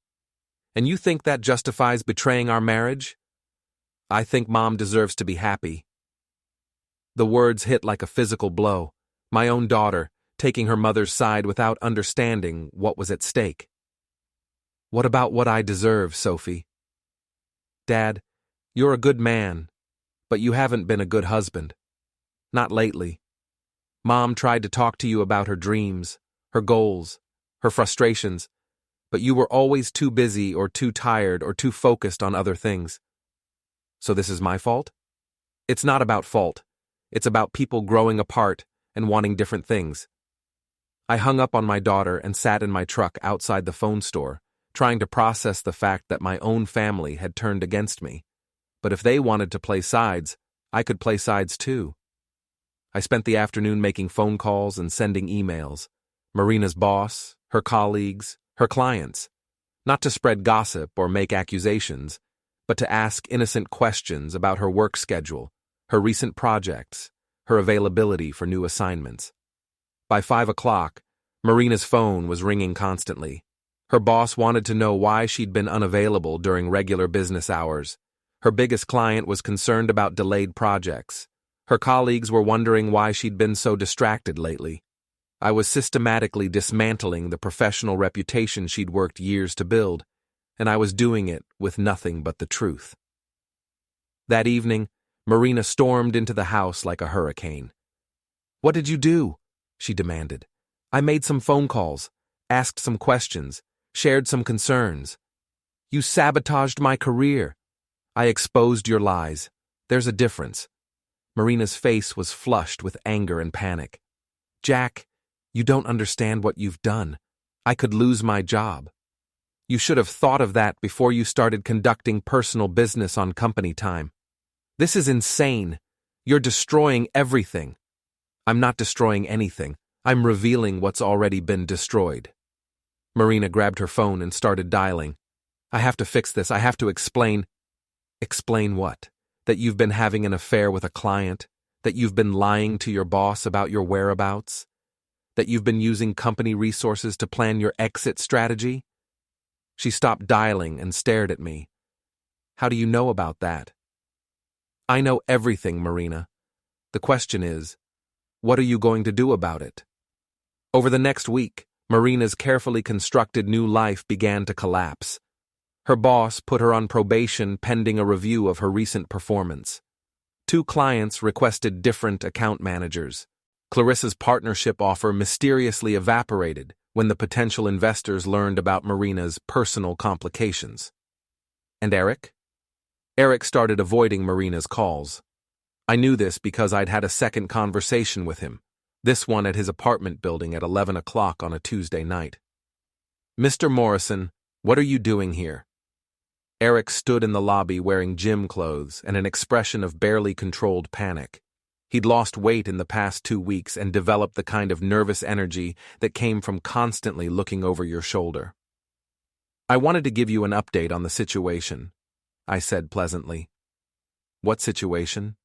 And you think that justifies betraying our marriage? I think Mom deserves to be happy. The words hit like a physical blow. My own daughter, taking her mother's side without understanding what was at stake. What about what I deserve, Sophie? Dad, you're a good man, but you haven't been a good husband. Not lately. Mom tried to talk to you about her dreams, her goals, her frustrations, but you were always too busy or too tired or too focused on other things. So this is my fault? It's not about fault. It's about people growing apart and wanting different things. I hung up on my daughter and sat in my truck outside the phone store, trying to process the fact that my own family had turned against me. But if they wanted to play sides, I could play sides too. I spent the afternoon making phone calls and sending emails. Marina's boss, her colleagues, her clients. Not to spread gossip or make accusations, but to ask innocent questions about her work schedule, her recent projects, her availability for new assignments. By 5 o'clock, Marina's phone was ringing constantly. Her boss wanted to know why she'd been unavailable during regular business hours. Her biggest client was concerned about delayed projects. Her colleagues were wondering why she'd been so distracted lately. I was systematically dismantling the professional reputation she'd worked years to build, and I was doing it with nothing but the truth. That evening, Marina stormed into the house like a hurricane. What did you do? She demanded. I made some phone calls, asked some questions, shared some concerns. You sabotaged my career. I exposed your lies. There's a difference. Marina's face was flushed with anger and panic. Jack, you don't understand what you've done. I could lose my job. You should have thought of that before you started conducting personal business on company time. This is insane. You're destroying everything. I'm not destroying anything. I'm revealing what's already been destroyed. Marina grabbed her phone and started dialing. I have to fix this. I have to explain. Explain what? That you've been having an affair with a client? That you've been lying to your boss about your whereabouts? That you've been using company resources to plan your exit strategy? She stopped dialing and stared at me. How do you know about that? I know everything, Marina. The question is, what are you going to do about it? Over the next week, Marina's carefully constructed new life began to collapse. Her boss put her on probation pending a review of her recent performance. 2 clients requested different account managers. Clarissa's partnership offer mysteriously evaporated when the potential investors learned about Marina's personal complications. And Eric? Eric started avoiding Marina's calls. I knew this because I'd had a second conversation with him, this one at his apartment building at 11 o'clock on a Tuesday night. Mr. Morrison, what are you doing here? Eric stood in the lobby wearing gym clothes and an expression of barely controlled panic. He'd lost weight in the past 2 weeks and developed the kind of nervous energy that came from constantly looking over your shoulder. I wanted to give you an update on the situation, I said pleasantly. What situation?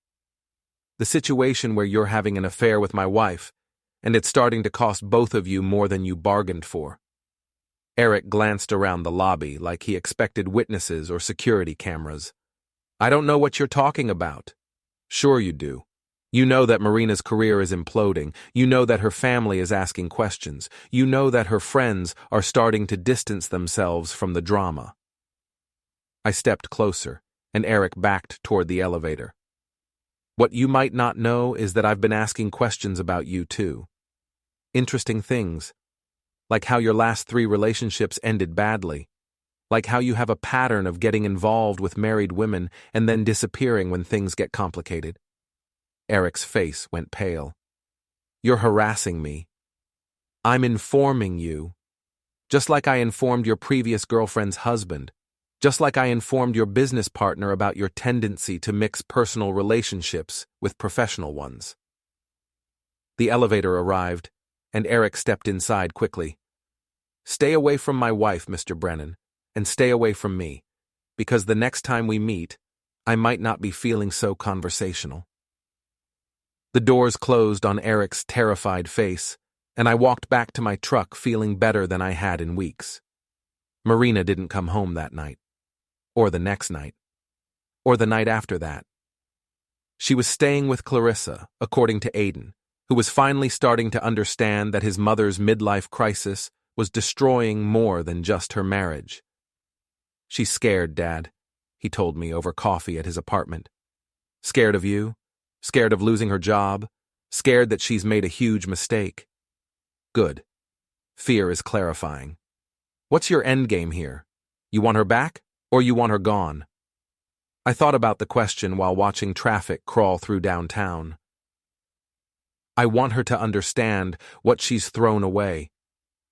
The situation where you're having an affair with my wife, and it's starting to cost both of you more than you bargained for. Eric glanced around the lobby like he expected witnesses or security cameras. I don't know what you're talking about. Sure you do. You know that Marina's career is imploding. You know that her family is asking questions. You know that her friends are starting to distance themselves from the drama. I stepped closer, and Eric backed toward the elevator. What you might not know is that I've been asking questions about you too. Interesting things, like how your last 3 relationships ended badly, like how you have a pattern of getting involved with married women and then disappearing when things get complicated. Eric's face went pale. You're harassing me. I'm informing you. Just like I informed your previous girlfriend's husband. Just like I informed your business partner about your tendency to mix personal relationships with professional ones. The elevator arrived, and Eric stepped inside quickly. Stay away from my wife, Mr. Brennan, and stay away from me, because the next time we meet, I might not be feeling so conversational. The doors closed on Eric's terrified face, and I walked back to my truck feeling better than I had in weeks. Marina didn't come home that night, or the next night, or the night after that. She was staying with Clarissa, according to Aiden, who was finally starting to understand that his mother's midlife crisis was destroying more than just her marriage. She's scared, Dad, he told me over coffee at his apartment. Scared of you? Scared of losing her job? Scared that she's made a huge mistake? Good. Fear is clarifying. What's your endgame here? You want her back, or you want her gone? I thought about the question while watching traffic crawl through downtown. I want her to understand what she's thrown away.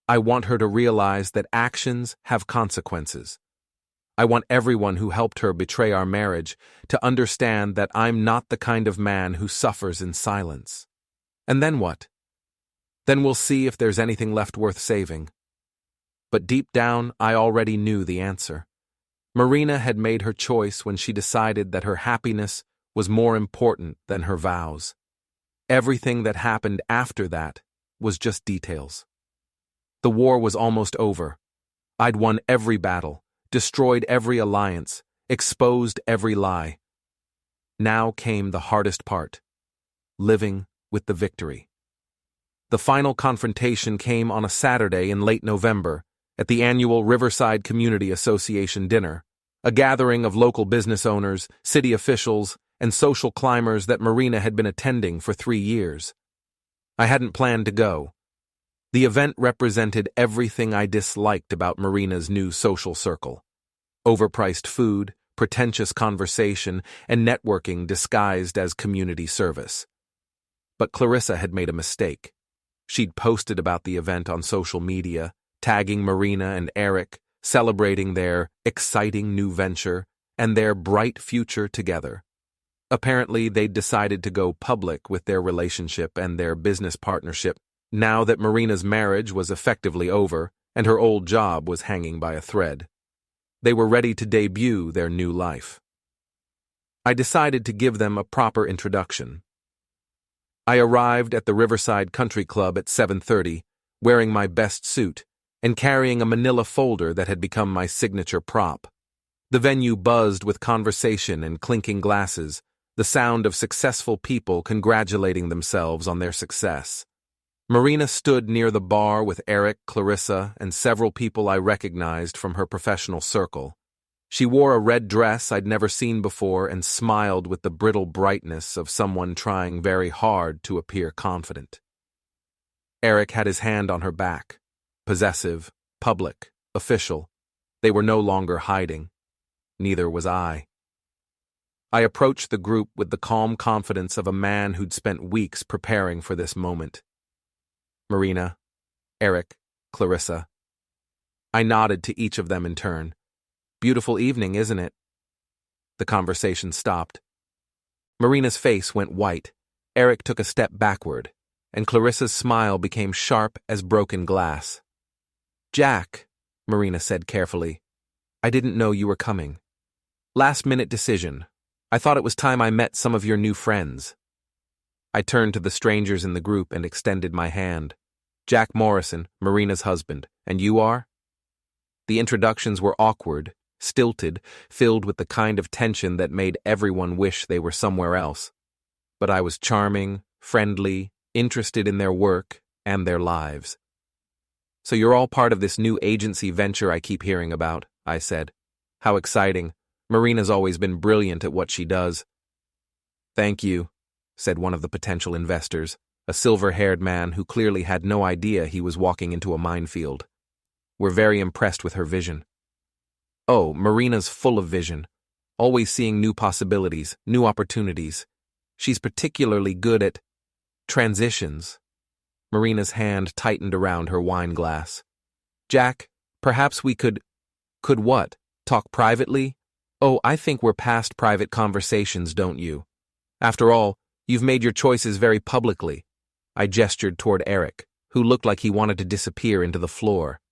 I want her to realize that actions have consequences. I want everyone who helped her betray our marriage to understand that I'm not the kind of man who suffers in silence. And then what? Then we'll see if there's anything left worth saving. But deep down, I already knew the answer. Marina had made her choice when she decided that her happiness was more important than her vows. Everything that happened after that was just details. The war was almost over. I'd won every battle, destroyed every alliance, exposed every lie. Now came the hardest part, living with the victory. The final confrontation came on a Saturday in late November at the annual Riverside Community Association dinner, a gathering of local business owners, city officials, and social climbers that Marina had been attending for 3 years. I hadn't planned to go. The event represented everything I disliked about Marina's new social circle. Overpriced food, pretentious conversation, and networking disguised as community service. But Clarissa had made a mistake. She'd posted about the event on social media, tagging Marina and Eric, celebrating their exciting new venture and their bright future together. Apparently, they'd decided to go public with their relationship and their business partnership now that Marina's marriage was effectively over and her old job was hanging by a thread. They were ready to debut their new life. I decided to give them a proper introduction. I arrived at the Riverside Country Club at 7:30, wearing my best suit and carrying a manila folder that had become my signature prop. The venue buzzed with conversation and clinking glasses, the sound of successful people congratulating themselves on their success. Marina stood near the bar with Eric, Clarissa, and several people I recognized from her professional circle. She wore a red dress I'd never seen before and smiled with the brittle brightness of someone trying very hard to appear confident. Eric had his hand on her back. Possessive, public, official. They were no longer hiding. Neither was I. I approached the group with the calm confidence of a man who'd spent weeks preparing for this moment. Marina, Eric, Clarissa. I nodded to each of them in turn. Beautiful evening, isn't it? The conversation stopped. Marina's face went white. Eric took a step backward, and Clarissa's smile became sharp as broken glass. Jack, Marina said carefully, I didn't know you were coming. Last-minute decision. I thought it was time I met some of your new friends. I turned to the strangers in the group and extended my hand. Jack Morrison, Marina's husband, and you are? The introductions were awkward, stilted, filled with the kind of tension that made everyone wish they were somewhere else. But I was charming, friendly, interested in their work and their lives. "So you're all part of this new agency venture I keep hearing about," I said. "How exciting. Marina's always been brilliant at what she does." "Thank you," said one of the potential investors, a silver-haired man who clearly had no idea he was walking into a minefield. "We're very impressed with her vision." "Oh, Marina's full of vision, always seeing new possibilities, new opportunities. She's particularly good at transitions." Marina's hand tightened around her wine glass. "Jack, perhaps we could what? Talk privately?" "Oh, I think we're past private conversations, don't you? After all, you've made your choices very publicly." I gestured toward Eric, who looked like he wanted to disappear into the floor.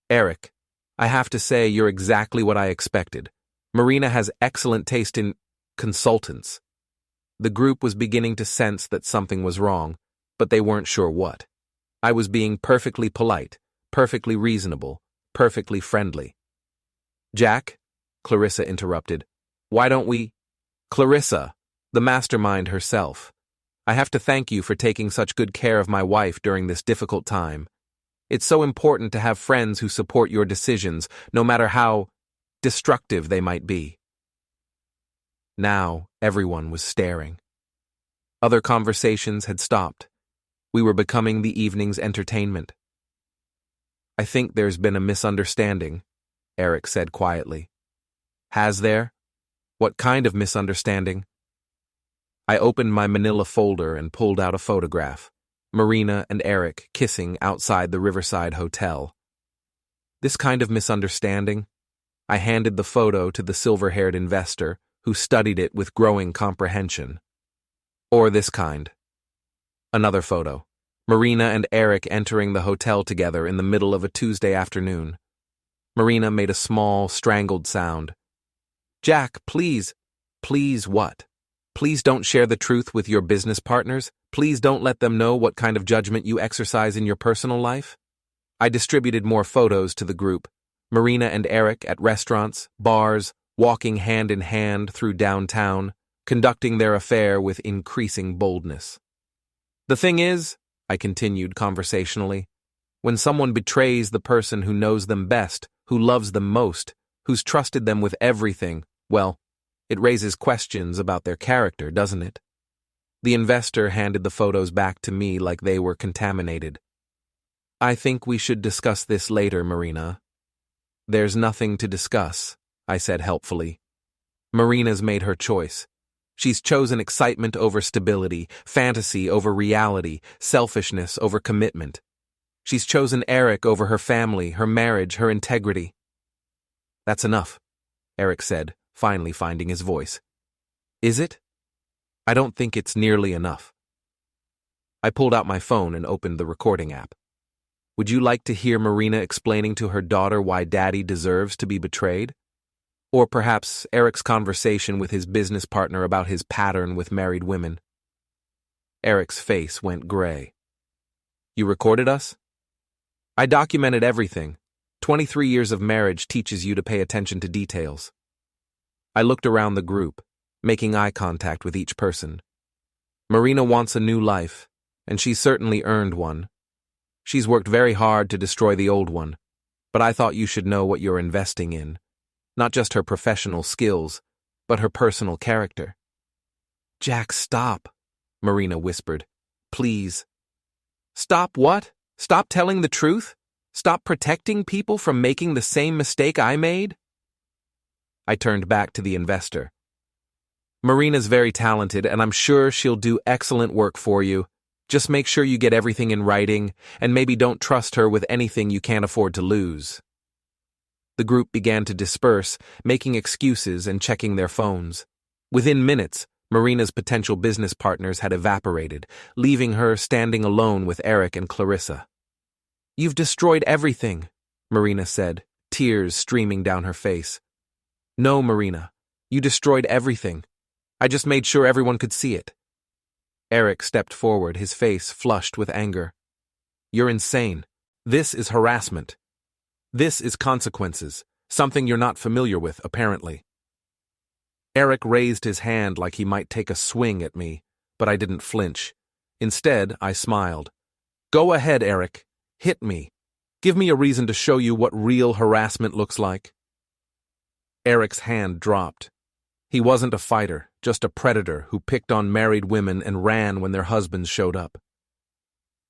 "Eric, I have to say you're exactly what I expected. Marina has excellent taste in consultants." The group was beginning to sense that something was wrong, but they weren't sure what. I was being perfectly polite, perfectly reasonable, perfectly friendly. "Jack," Clarissa interrupted, "why don't we—" "Clarissa, the mastermind herself. I have to thank you for taking such good care of my wife during this difficult time. It's so important to have friends who support your decisions, no matter how destructive they might be." Now, everyone was staring. Other conversations had stopped. We were becoming the evening's entertainment. "I think there's been a misunderstanding," Eric said quietly. "Has there? What kind of misunderstanding?" I opened my manila folder and pulled out a photograph. Marina and Eric kissing outside the Riverside Hotel. "This kind of misunderstanding?" I handed the photo to the silver-haired investor, who studied it with growing comprehension. "Or this kind." Another photo. Marina and Eric entering the hotel together in the middle of a Tuesday afternoon. Marina made a small, strangled sound. "Jack, please." "Please what? Please don't share the truth with your business partners? Please don't let them know what kind of judgment you exercise in your personal life?" I distributed more photos to the group. Marina and Eric at restaurants, bars, walking hand in hand through downtown, conducting their affair with increasing boldness. "The thing is," I continued conversationally, "when someone betrays the person who knows them best, who loves them most, who's trusted them with everything, well, it raises questions about their character, doesn't it?" The investor handed the photos back to me like they were contaminated. "I think we should discuss this later, Marina." "There's nothing to discuss," I said helpfully. "Marina's made her choice. She's chosen excitement over stability, fantasy over reality, selfishness over commitment. She's chosen Eric over her family, her marriage, her integrity." "That's enough," Eric said, finally finding his voice. "Is it? I don't think it's nearly enough." I pulled out my phone and opened the recording app. "Would you like to hear Marina explaining to her daughter why Daddy deserves to be betrayed? Or perhaps Eric's conversation with his business partner about his pattern with married women?" Eric's face went gray. "You recorded us?" "I documented everything. 23 years of marriage teaches you to pay attention to details." I looked around the group, making eye contact with each person. "Marina wants a new life, and she's certainly earned one. She's worked very hard to destroy the old one, but I thought you should know what you're investing in. Not just her professional skills, but her personal character." "Jack, stop," Marina whispered. "Please." "Stop what? Stop telling the truth? Stop protecting people from making the same mistake I made?" I turned back to the investor. "Marina's very talented, and I'm sure she'll do excellent work for you. Just make sure you get everything in writing, and maybe don't trust her with anything you can't afford to lose." The group began to disperse, making excuses and checking their phones. Within minutes, Marina's potential business partners had evaporated, leaving her standing alone with Eric and Clarissa. "You've destroyed everything," Marina said, tears streaming down her face. "No, Marina, you destroyed everything. I just made sure everyone could see it." Eric stepped forward, his face flushed with anger. "You're insane. This is harassment." This is consequences, something you're not familiar with, apparently. Eric raised his hand like he might take a swing at me, but I didn't flinch. Instead, I smiled. Go ahead, Eric. Hit me. Give me a reason to show you what real harassment looks like. Eric's hand dropped. He wasn't a fighter, just a predator who picked on married women and ran when their husbands showed up.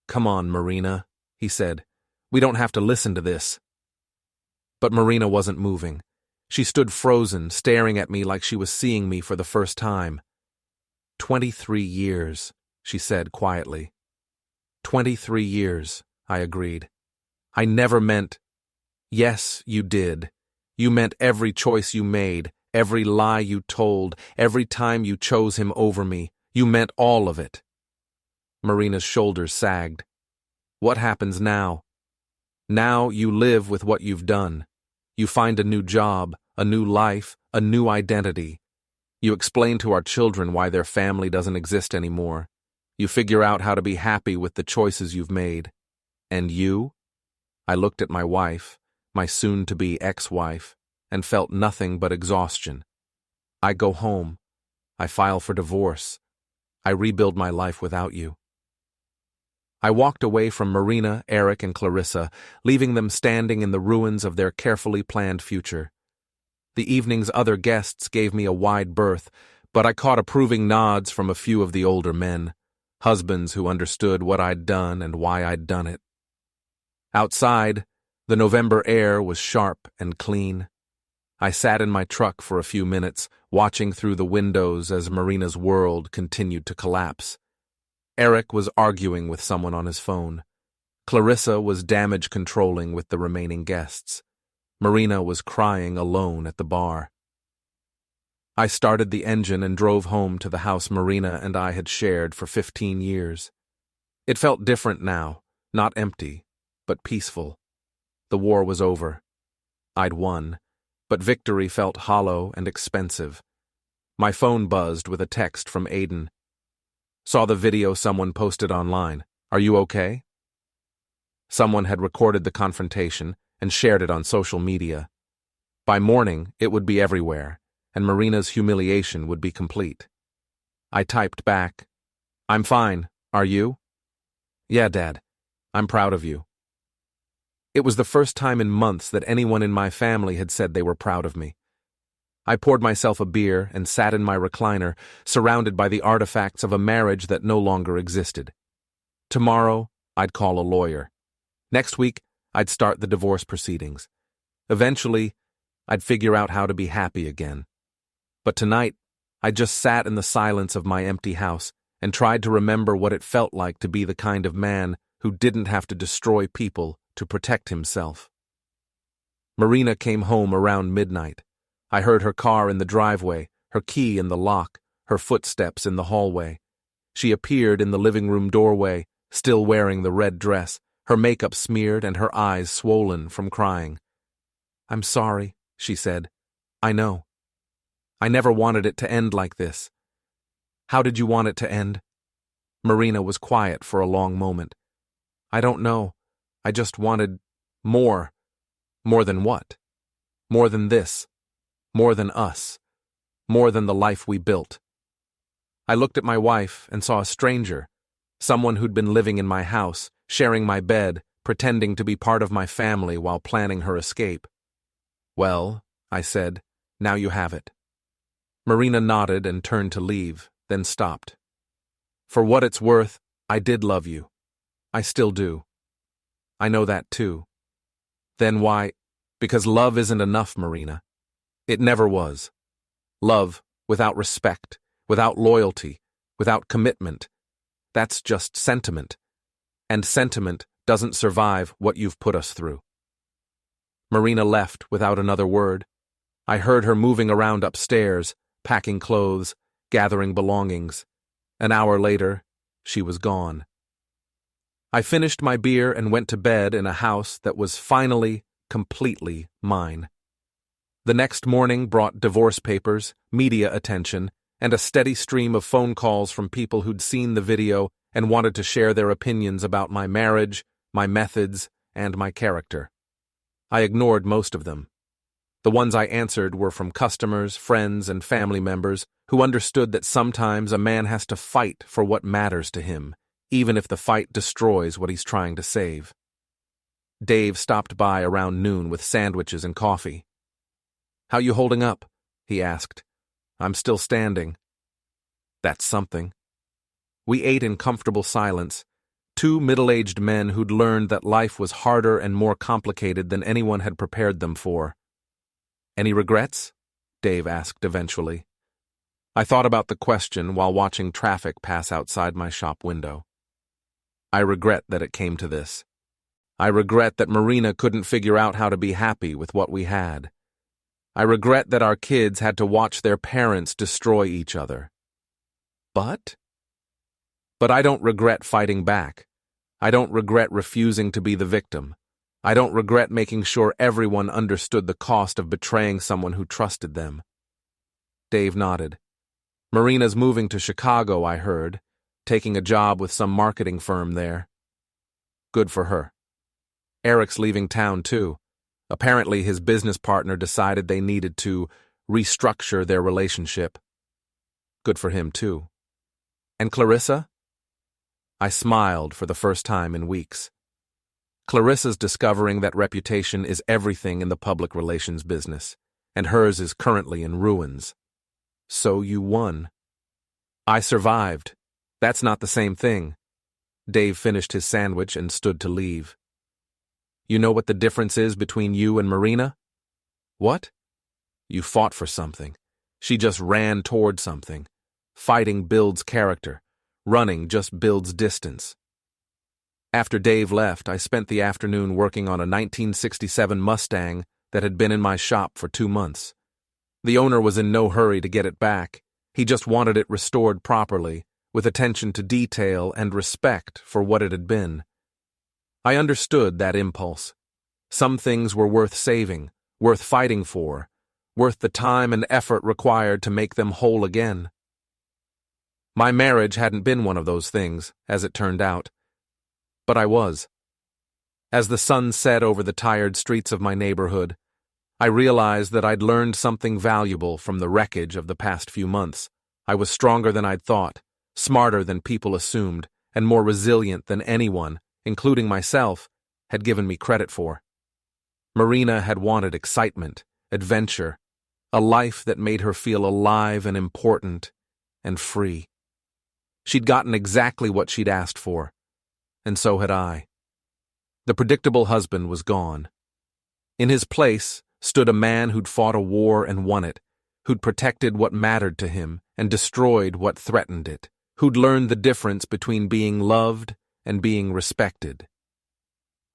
Come on, Marina, he said. We don't have to listen to this. But Marina wasn't moving. She stood frozen, staring at me like she was seeing me for the first time. 23 years, she said quietly. 23 years, I agreed. I never meant... Yes, you did. You meant every choice you made, every lie you told, every time you chose him over me. You meant all of it. Marina's shoulders sagged. What happens now? Now you live with what you've done. You find a new job, a new life, a new identity. You explain to our children why their family doesn't exist anymore. You figure out how to be happy with the choices you've made. And you? I looked at my wife, my soon-to-be ex-wife, and felt nothing but exhaustion. I go home. I file for divorce. I rebuild my life without you. I walked away from Marina, Eric, and Clarissa, leaving them standing in the ruins of their carefully planned future. The evening's other guests gave me a wide berth, but I caught approving nods from a few of the older men, husbands who understood what I'd done and why I'd done it. Outside, the November air was sharp and clean. I sat in my truck for a few minutes, watching through the windows as Marina's world continued to collapse. Eric was arguing with someone on his phone. Clarissa was damage controlling with the remaining guests. Marina was crying alone at the bar. I started the engine and drove home to the house Marina and I had shared for 15 years. It felt different now, not empty, but peaceful. The war was over. I'd won, but victory felt hollow and expensive. My phone buzzed with a text from Aiden. Saw the video someone posted online. Are you okay? Someone had recorded the confrontation and shared it on social media. By morning, it would be everywhere, and Marina's humiliation would be complete. I typed back, I'm fine, are you? Yeah, Dad. I'm proud of you. It was the first time in months that anyone in my family had said they were proud of me. I poured myself a beer and sat in my recliner, surrounded by the artifacts of a marriage that no longer existed. Tomorrow, I'd call a lawyer. Next week, I'd start the divorce proceedings. Eventually, I'd figure out how to be happy again. But tonight, I just sat in the silence of my empty house and tried to remember what it felt like to be the kind of man who didn't have to destroy people to protect himself. Marina came home around midnight. I heard her car in the driveway, her key in the lock, her footsteps in the hallway. She appeared in the living room doorway, still wearing the red dress, her makeup smeared and her eyes swollen from crying. I'm sorry, she said. I know. I never wanted it to end like this. How did you want it to end? Marina was quiet for a long moment. I don't know. I just wanted more. More than what? More than this. More than us. More than the life we built. I looked at my wife and saw a stranger, someone who'd been living in my house, sharing my bed, pretending to be part of my family while planning her escape. Well, I said, now you have it. Marina nodded and turned to leave, then stopped. For what it's worth, I did love you. I still do. I know that too. Then why? Because love isn't enough, Marina. It never was. Love, without respect, without loyalty, without commitment, that's just sentiment. And sentiment doesn't survive what you've put us through. Marina left without another word. I heard her moving around upstairs, packing clothes, gathering belongings. An hour later, she was gone. I finished my beer and went to bed in a house that was finally, completely mine. The next morning brought divorce papers, media attention, and a steady stream of phone calls from people who'd seen the video and wanted to share their opinions about my marriage, my methods, and my character. I ignored most of them. The ones I answered were from customers, friends, and family members who understood that sometimes a man has to fight for what matters to him, even if the fight destroys what he's trying to save. Dave stopped by around noon with sandwiches and coffee. "How you holding up?" he asked. "I'm still standing." "That's something." We ate in comfortable silence, two middle-aged men who'd learned that life was harder and more complicated than anyone had prepared them for. "Any regrets?" Dave asked eventually. I thought about the question while watching traffic pass outside my shop window. I regret that it came to this. I regret that Marina couldn't figure out how to be happy with what we had. I regret that our kids had to watch their parents destroy each other. But I don't regret fighting back. I don't regret refusing to be the victim. I don't regret making sure everyone understood the cost of betraying someone who trusted them. Dave nodded. Marina's moving to Chicago, I heard, taking a job with some marketing firm there. Good for her. Eric's leaving town too. Apparently his business partner decided they needed to restructure their relationship. Good for him too. And Clarissa? I smiled for the first time in weeks. Clarissa's discovering that reputation is everything in the public relations business, and hers is currently in ruins. So you won. I survived. That's not the same thing. Dave finished his sandwich and stood to leave. You know what the difference is between you and Marina? What? You fought for something. She just ran toward something. Fighting builds character. Running just builds distance. After Dave left, I spent the afternoon working on a 1967 Mustang that had been in my shop for 2 months. The owner was in no hurry to get it back. He just wanted it restored properly, with attention to detail and respect for what it had been. I understood that impulse. Some things were worth saving, worth fighting for, worth the time and effort required to make them whole again. My marriage hadn't been one of those things, as it turned out. But I was. As the sun set over the tired streets of my neighborhood, I realized that I'd learned something valuable from the wreckage of the past few months. I was stronger than I'd thought, smarter than people assumed, and more resilient than anyone, including myself, had given me credit for. Marina had wanted excitement, adventure, a life that made her feel alive and important and free. She'd gotten exactly what she'd asked for, and so had I. The predictable husband was gone. In his place stood a man who'd fought a war and won it, who'd protected what mattered to him and destroyed what threatened it, who'd learned the difference between being loved and being respected.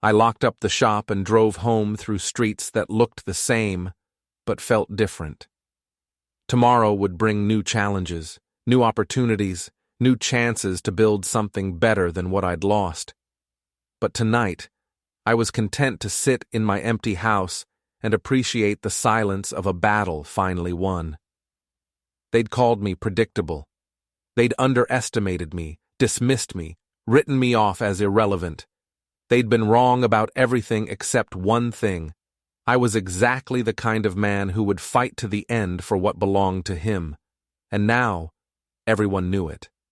I locked up the shop and drove home through streets that looked the same, but felt different. Tomorrow would bring new challenges, new opportunities, new chances to build something better than what I'd lost. But tonight, I was content to sit in my empty house and appreciate the silence of a battle finally won. They'd called me predictable. They'd underestimated me, dismissed me, written me off as irrelevant. They'd been wrong about everything except one thing. I was exactly the kind of man who would fight to the end for what belonged to him. And now, everyone knew it.